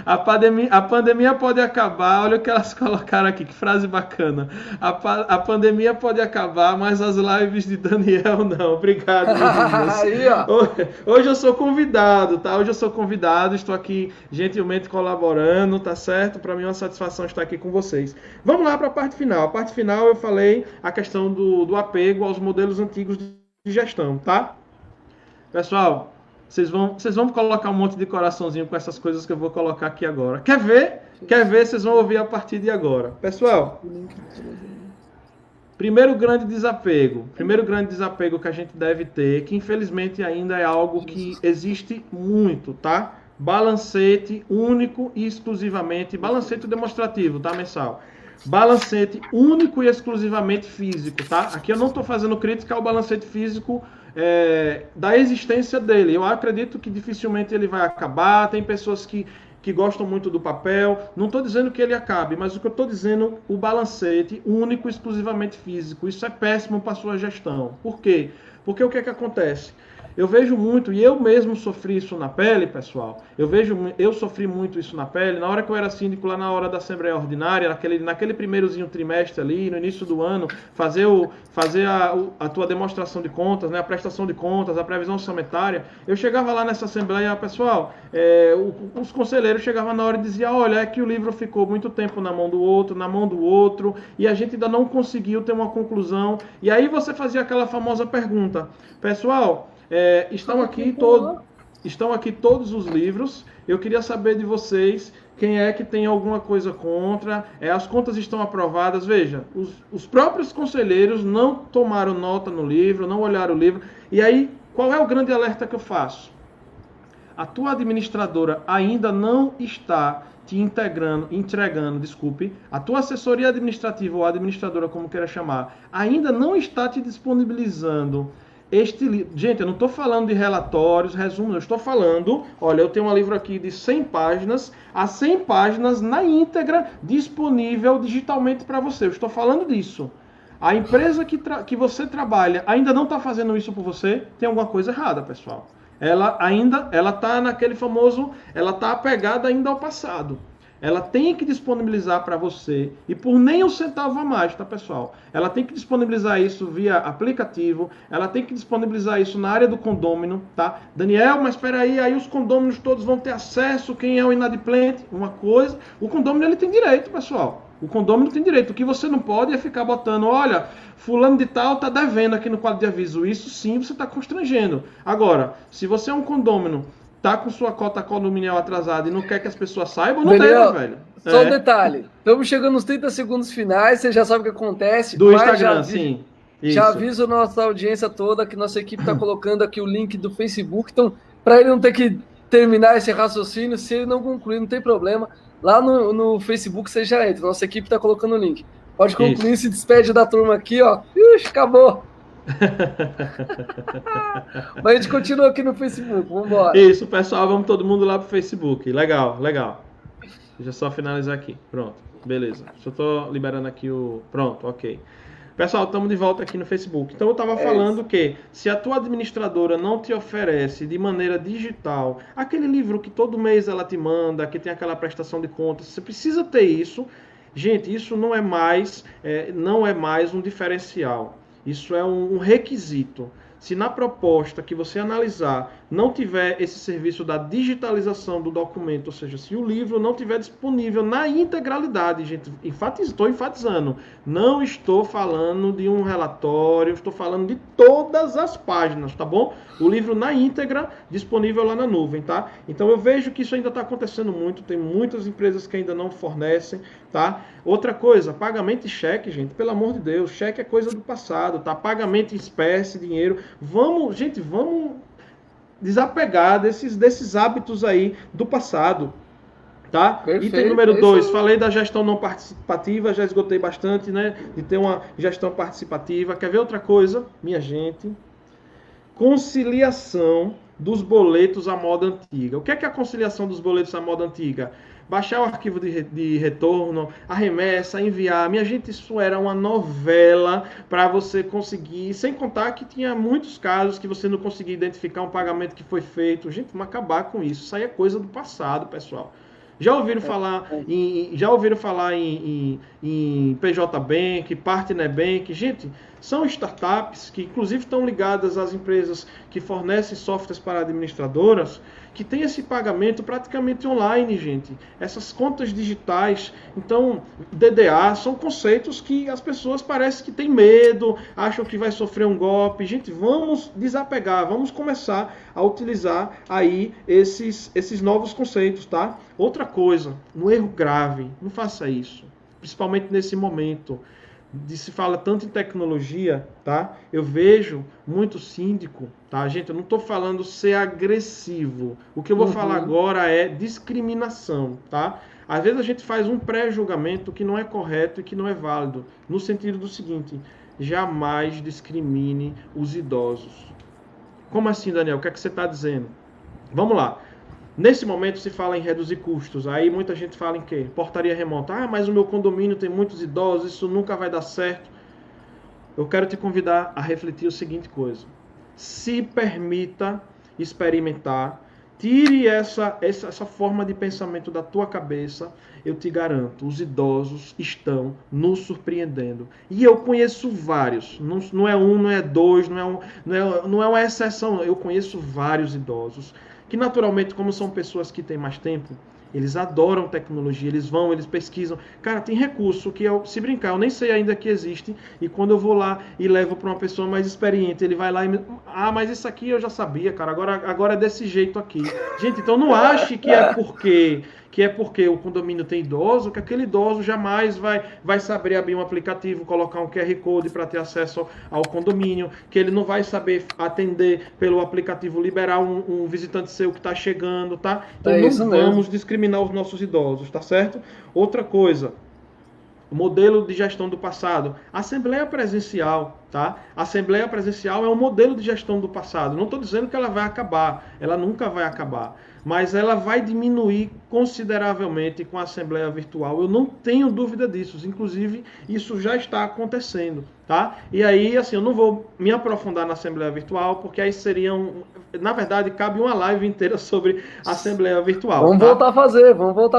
A pandemia pode acabar, olha o que elas colocaram aqui, que frase bacana. A pandemia pode acabar, mas as lives de Daniel não. Obrigado, meninas. Aí, ó. Hoje eu sou convidado, tá? Hoje eu sou convidado, estou aqui gentilmente colaborando, tá certo? Para mim é uma satisfação estar aqui com vocês. Vamos lá para a parte final. A parte final eu falei a questão do apego aos modelos antigos de gestão, tá? Pessoal, vocês vão colocar um monte de coraçãozinho com essas coisas que eu vou colocar aqui agora. Quer ver? Quer ver? Vocês vão ouvir a partir de agora. Pessoal, primeiro grande desapego que a gente deve ter, que infelizmente ainda é algo que existe muito, tá? Balancete único e exclusivamente, balancete demonstrativo, tá, mensal? Balancete único e exclusivamente físico, tá? Aqui eu não estou fazendo crítica ao balancete físico da existência dele. Eu acredito que dificilmente ele vai acabar. Tem pessoas que que gostam muito do papel. Não estou dizendo que ele acabe, mas o que eu estou dizendo, o balancete único, exclusivamente físico. Isso é péssimo para a sua gestão. Por quê? Porque o que é que acontece? Eu vejo muito, e eu mesmo sofri isso na pele, pessoal. Eu sofri muito isso na pele. Na hora que eu era síndico, lá na hora da Assembleia Ordinária, naquele primeirozinho trimestre ali, no início do ano, fazer a tua demonstração de contas, né, a prestação de contas, a previsão orçamentária. Eu chegava lá nessa Assembleia, pessoal, os conselheiros chegavam na hora e diziam, olha, é que o livro ficou muito tempo na mão do outro, e a gente ainda não conseguiu ter uma conclusão. E aí você fazia aquela famosa pergunta, pessoal, estão aqui todos os livros. Eu queria saber de vocês quem é que tem alguma coisa contra. As contas estão aprovadas. Veja, os próprios conselheiros não tomaram nota no livro, não olharam o livro. E aí, qual é o grande alerta que eu faço? A tua administradora ainda não está te entregando, a tua assessoria administrativa ou administradora, como queira chamar, ainda não está te disponibilizando este livro. Gente, eu não estou falando de relatórios, resumos, eu estou falando, olha, eu tenho um livro aqui de 100 páginas, a 100 páginas na íntegra, disponível digitalmente para você. Eu estou falando disso. A empresa que você trabalha ainda não está fazendo isso por você, tem alguma coisa errada, pessoal. Ela está naquele famoso, ela está apegada ainda ao passado. Ela tem que disponibilizar para você, e por nem um centavo a mais, tá, pessoal? Ela tem que disponibilizar isso via aplicativo, ela tem que disponibilizar isso na área do condômino, tá? Daniel, mas espera aí os condôminos todos vão ter acesso, quem é o inadimplente? Uma coisa, o condômino ele tem direito, pessoal. O condômino tem direito. O que você não pode é ficar botando, olha, fulano de tal está devendo aqui no quadro de aviso. Isso sim você está constrangendo. Agora, se você é um condômino, tá com sua cota condominial atrasada e não quer que as pessoas saibam, não deve, velho. Só um detalhe. Estamos chegando nos 30 segundos finais, você já sabe o que acontece. Do Instagram, sim. Isso. Já aviso a nossa audiência toda que nossa equipe está colocando aqui o link do Facebook. Então, para ele não ter que terminar esse raciocínio, se ele não concluir, não tem problema. Lá no Facebook você já entra. Nossa equipe está colocando o link. Pode concluir, se despede da turma aqui, ó. Ixi, acabou. Mas a gente continua aqui no Facebook, vamos embora. Isso, pessoal, vamos todo mundo lá pro Facebook. Legal. Deixa eu só finalizar aqui. Pronto, beleza. Só tô liberando aqui o... Pronto, ok. Pessoal, estamos de volta aqui no Facebook. Então eu estava falando que se a tua administradora não te oferece de maneira digital aquele livro que todo mês ela te manda, que tem aquela prestação de contas, você precisa ter isso. Gente, isso não é mais um diferencial. Isso é um requisito. Se na proposta que você analisar não tiver esse serviço da digitalização do documento, ou seja, se o livro não tiver disponível na integralidade, gente, estou enfatizando, não estou falando de um relatório, estou falando de todas as páginas, tá bom? O livro na íntegra, disponível lá na nuvem, tá? Então eu vejo que isso ainda está acontecendo muito, tem muitas empresas que ainda não fornecem, tá? Outra coisa, pagamento e cheque, gente, pelo amor de Deus, cheque é coisa do passado, tá? Pagamento em espécie, dinheiro, vamos desapegar desses hábitos aí do passado, tá? Perfeito, item número 2, falei da gestão não participativa, já esgotei bastante, né? De ter uma gestão participativa. Quer ver outra coisa, minha gente? Conciliação dos boletos à moda antiga. O que é a conciliação dos boletos à moda antiga? Baixar o arquivo de retorno, a remessa, enviar. Minha gente, isso era uma novela para você conseguir, sem contar que tinha muitos casos que você não conseguia identificar um pagamento que foi feito. Gente, vamos acabar com isso. Isso aí é coisa do passado, pessoal. Já ouviram falar em PJ Bank, Partner Bank? Gente, são startups que inclusive estão ligadas às empresas que fornecem softwares para administradoras, que tem esse pagamento praticamente online, gente. Essas contas digitais, então, DDA, são conceitos que as pessoas parecem que têm medo, acham que vai sofrer um golpe. Gente, vamos desapegar, vamos começar a utilizar aí esses novos conceitos, tá? Outra coisa, um erro grave, não faça isso, principalmente nesse momento se fala tanto em tecnologia, tá? Eu vejo muito síndico, tá? Gente, eu não estou falando ser agressivo. O que eu vou falar agora é discriminação, tá? Às vezes a gente faz um pré-julgamento que não é correto e que não é válido, no sentido do seguinte: jamais discrimine os idosos. Como assim, Daniel? O que é que você está dizendo? Vamos lá. Nesse momento se fala em reduzir custos. Aí muita gente fala em quê? Portaria remota. Ah, mas o meu condomínio tem muitos idosos, isso nunca vai dar certo. Eu quero te convidar a refletir o seguinte coisa. Se permita experimentar. Tire essa forma de pensamento da tua cabeça. Eu te garanto, os idosos estão nos surpreendendo. E eu conheço vários. Não é um, não é dois, não é uma exceção. Eu conheço vários idosos que, naturalmente, como são pessoas que têm mais tempo, eles adoram tecnologia, eles pesquisam. Cara, tem recurso que se brincar, eu nem sei ainda que existe. E quando eu vou lá e levo para uma pessoa mais experiente, ele vai lá e mas isso aqui eu já sabia, cara. Agora é desse jeito aqui. Gente, então não ache que é porque o condomínio tem idoso, que aquele idoso jamais vai saber abrir um aplicativo, colocar um QR Code para ter acesso ao condomínio, que ele não vai saber atender pelo aplicativo, liberar um visitante seu que está chegando, tá? Então não vamos discriminar os nossos idosos, tá certo? Outra coisa, modelo de gestão do passado. Assembleia presencial, tá? Assembleia presencial é um modelo de gestão do passado. Não estou dizendo que ela vai acabar, ela nunca vai acabar, mas ela vai diminuir consideravelmente com a assembleia virtual. Eu não tenho dúvida disso. Inclusive, isso já está acontecendo, tá? E aí, assim, eu não vou me aprofundar na assembleia virtual, porque aí na verdade, cabe uma live inteira sobre a assembleia virtual. Vamos voltar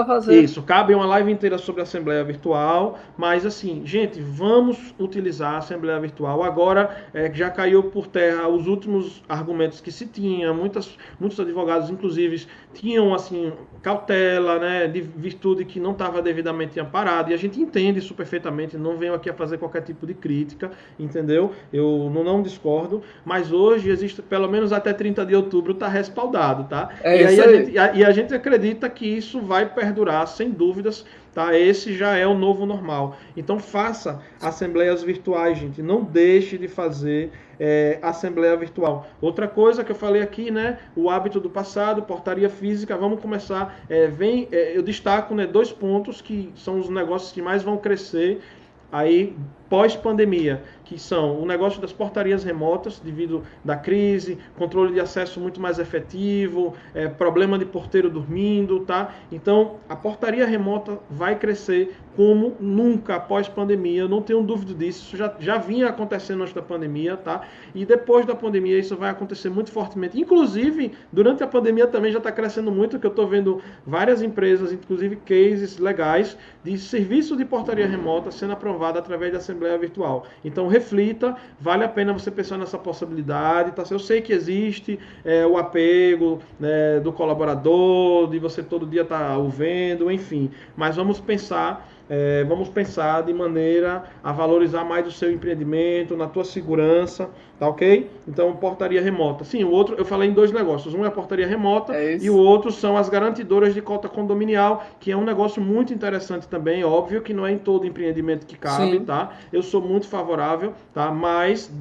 a fazer. Isso, cabe uma live inteira sobre a assembleia virtual, mas assim, gente, vamos utilizar a assembleia virtual. Agora, já caiu por terra os últimos argumentos que se tinha, muitos advogados, inclusive, tinham, assim, cautela, né, de virtude que não estava devidamente amparado, e a gente entende isso perfeitamente, não venho aqui a fazer qualquer tipo de crítica, entendeu? Eu não discordo, mas hoje existe, pelo menos até 30 de outubro, está respaldado, tá? E a gente acredita que isso vai perdurar, sem dúvidas, tá? Esse já é o novo normal. Então faça assembleias virtuais, gente. Não deixe de fazer assembleia virtual. Outra coisa que eu falei aqui, né? O hábito do passado, portaria física. Vamos começar. Eu destaco, né, 2 pontos que são os negócios que mais vão crescer aí pós-pandemia, que são o negócio das portarias remotas, devido da crise, controle de acesso muito mais efetivo, problema de porteiro dormindo, tá? Então, a portaria remota vai crescer como nunca após pandemia, eu não tenho dúvida disso, isso já vinha acontecendo antes da pandemia, tá? E depois da pandemia isso vai acontecer muito fortemente. Inclusive, durante a pandemia também já está crescendo muito, que eu estou vendo várias empresas, inclusive cases legais, de serviço de portaria remota sendo aprovado através da Assembleia Virtual. Então, reflita, vale a pena você pensar nessa possibilidade, tá? Eu sei que existe o apego, né, do colaborador, de você todo dia estar o vendo, enfim, mas vamos pensar de maneira a valorizar mais o seu empreendimento, na tua segurança, tá ok? Então, portaria remota. Sim, o outro, eu falei em 2 negócios. Um é a portaria remota e o outro são as garantidoras de cota condominial, que é um negócio muito interessante também. Óbvio que não é em todo empreendimento que cabe, sim, tá? Eu sou muito favorável, tá? Mas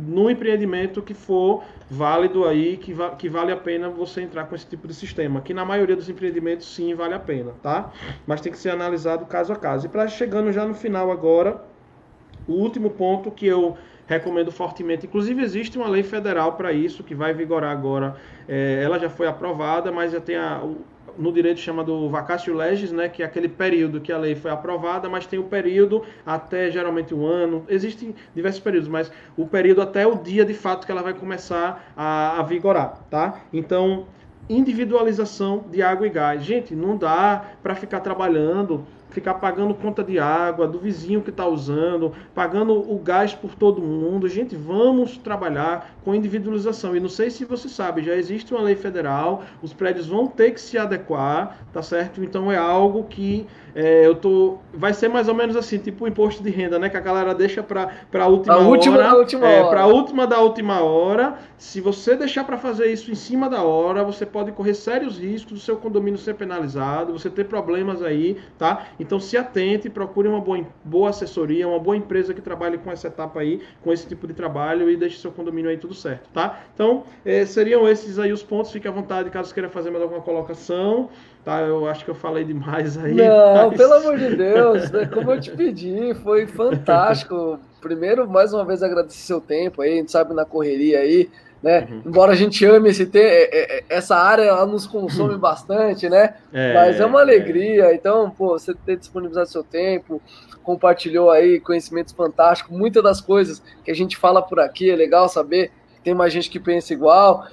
no empreendimento que for válido aí, que vale a pena você entrar com esse tipo de sistema, que na maioria dos empreendimentos sim vale a pena, tá? Mas tem que ser analisado caso a caso. E para chegando já no final agora, o último ponto que eu recomendo fortemente, inclusive existe uma lei federal para isso, que vai vigorar agora, ela já foi aprovada, mas já tem no direito chamado vacatio legis, né, que é aquele período que a lei foi aprovada, mas tem o período até geralmente 1 ano, existem diversos períodos, mas o período até o dia de fato que ela vai começar a vigorar, tá? Então, individualização de água e gás. Gente, não dá para ficar trabalhando, ficar pagando conta de água do vizinho que está usando, pagando o gás por todo mundo. Gente, vamos trabalhar com individualização. E não sei se você sabe, já existe uma lei federal, os prédios vão ter que se adequar, tá certo? Então é algo que vai ser mais ou menos assim, tipo o imposto de renda, né? Que a galera deixa para a última hora. Para a última da última hora. Se você deixar para fazer isso em cima da hora, você pode correr sérios riscos do seu condomínio ser penalizado, você ter problemas aí, tá? Então se atente, procure uma boa assessoria, uma boa empresa que trabalhe com essa etapa aí, com esse tipo de trabalho, e deixe seu condomínio aí tudo certo, tá? Então, seriam esses aí os pontos. Fique à vontade caso queira fazer mais alguma colocação. tá? Eu acho que eu falei demais aí. Não, Mas... pelo amor de Deus, né? Como eu te pedi, foi fantástico. Primeiro, mais uma vez, agradecer seu tempo aí, a gente sabe na correria aí, né? Uhum. Embora a gente ame essa área, ela nos consome bastante, né? Mas é uma É. alegria. Então, pô, você ter disponibilizado seu tempo, compartilhou aí conhecimentos fantásticos, muitas das coisas que a gente fala por aqui, é legal saber que tem mais gente que pensa igual.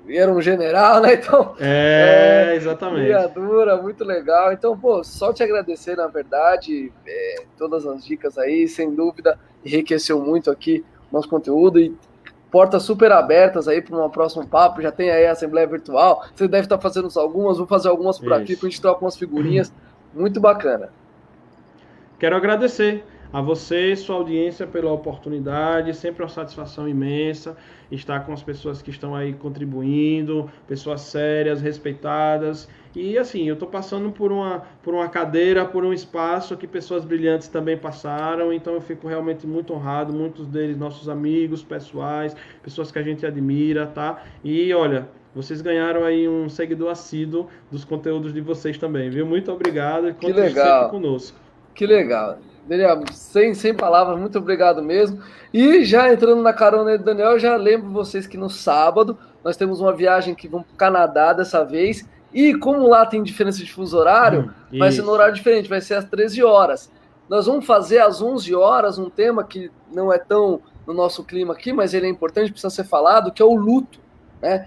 Era um general, né? Então, Exatamente. criadura, muito legal. Então, pô, só te agradecer, na verdade, todas as dicas aí, sem dúvida, enriqueceu muito aqui o nosso conteúdo e portas super abertas aí para um próximo papo. Já tem aí a Assembleia Virtual, você deve estar fazendo algumas, vou fazer algumas por aqui, para a gente trocar umas figurinhas. Muito bacana. Quero agradecer a você e sua audiência pela oportunidade, sempre uma satisfação imensa estar com as pessoas que estão aí contribuindo, pessoas sérias, respeitadas. E assim, eu estou passando por uma cadeira, por um espaço que pessoas brilhantes também passaram, então eu fico realmente muito honrado, muitos deles nossos amigos pessoais, pessoas que a gente admira, tá? E olha, vocês ganharam aí um seguidor assíduo dos conteúdos de vocês também, viu? Muito obrigado e Que conte sempre legal. conosco. Que legal. Daniel, sem palavras, muito obrigado mesmo. E já entrando na carona do Daniel, já lembro vocês que no sábado nós temos uma viagem que vamos para o Canadá dessa vez. E como lá tem diferença de fuso horário, vai ser no Isso. horário diferente, vai ser às 13 horas. Nós vamos fazer às 11 horas um tema que não é tão no nosso clima aqui, mas ele é importante, precisa ser falado, que é o luto. Né?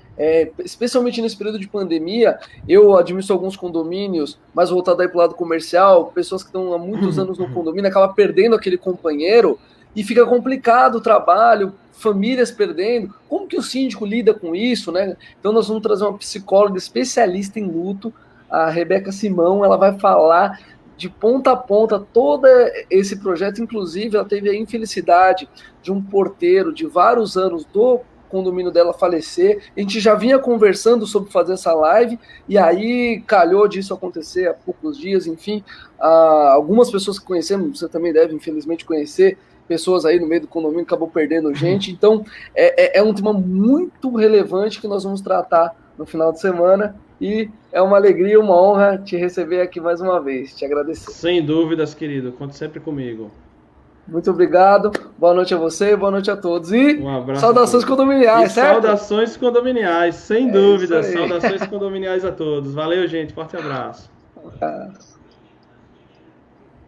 Especialmente nesse período de pandemia, eu administro alguns condomínios, mais voltado aí para o lado comercial, pessoas que estão há muitos anos no condomínio, acaba perdendo aquele companheiro e fica complicado o trabalho, famílias perdendo. Como que o síndico lida com isso, né? Então nós vamos trazer uma psicóloga especialista em luto, a Rebeca Simão, ela vai falar de ponta a ponta todo esse projeto, inclusive ela teve a infelicidade de um porteiro de vários anos do condomínio dela falecer. A gente já vinha conversando sobre fazer essa live e aí calhou disso acontecer há poucos dias. Enfim, algumas pessoas que conhecemos, você também deve infelizmente conhecer, pessoas aí no meio do condomínio acabou perdendo gente. Então é um tema muito relevante que nós vamos tratar no final de semana e é uma alegria, uma honra te receber aqui mais uma vez, te agradecer. Sem dúvidas, querido, conte sempre comigo. Muito obrigado, boa noite a você, boa noite a todos. E um abraço, saudações condominiais, certo? Saudações condominiais, sem dúvida. Saudações condominiais a todos. Valeu, gente. Forte abraço.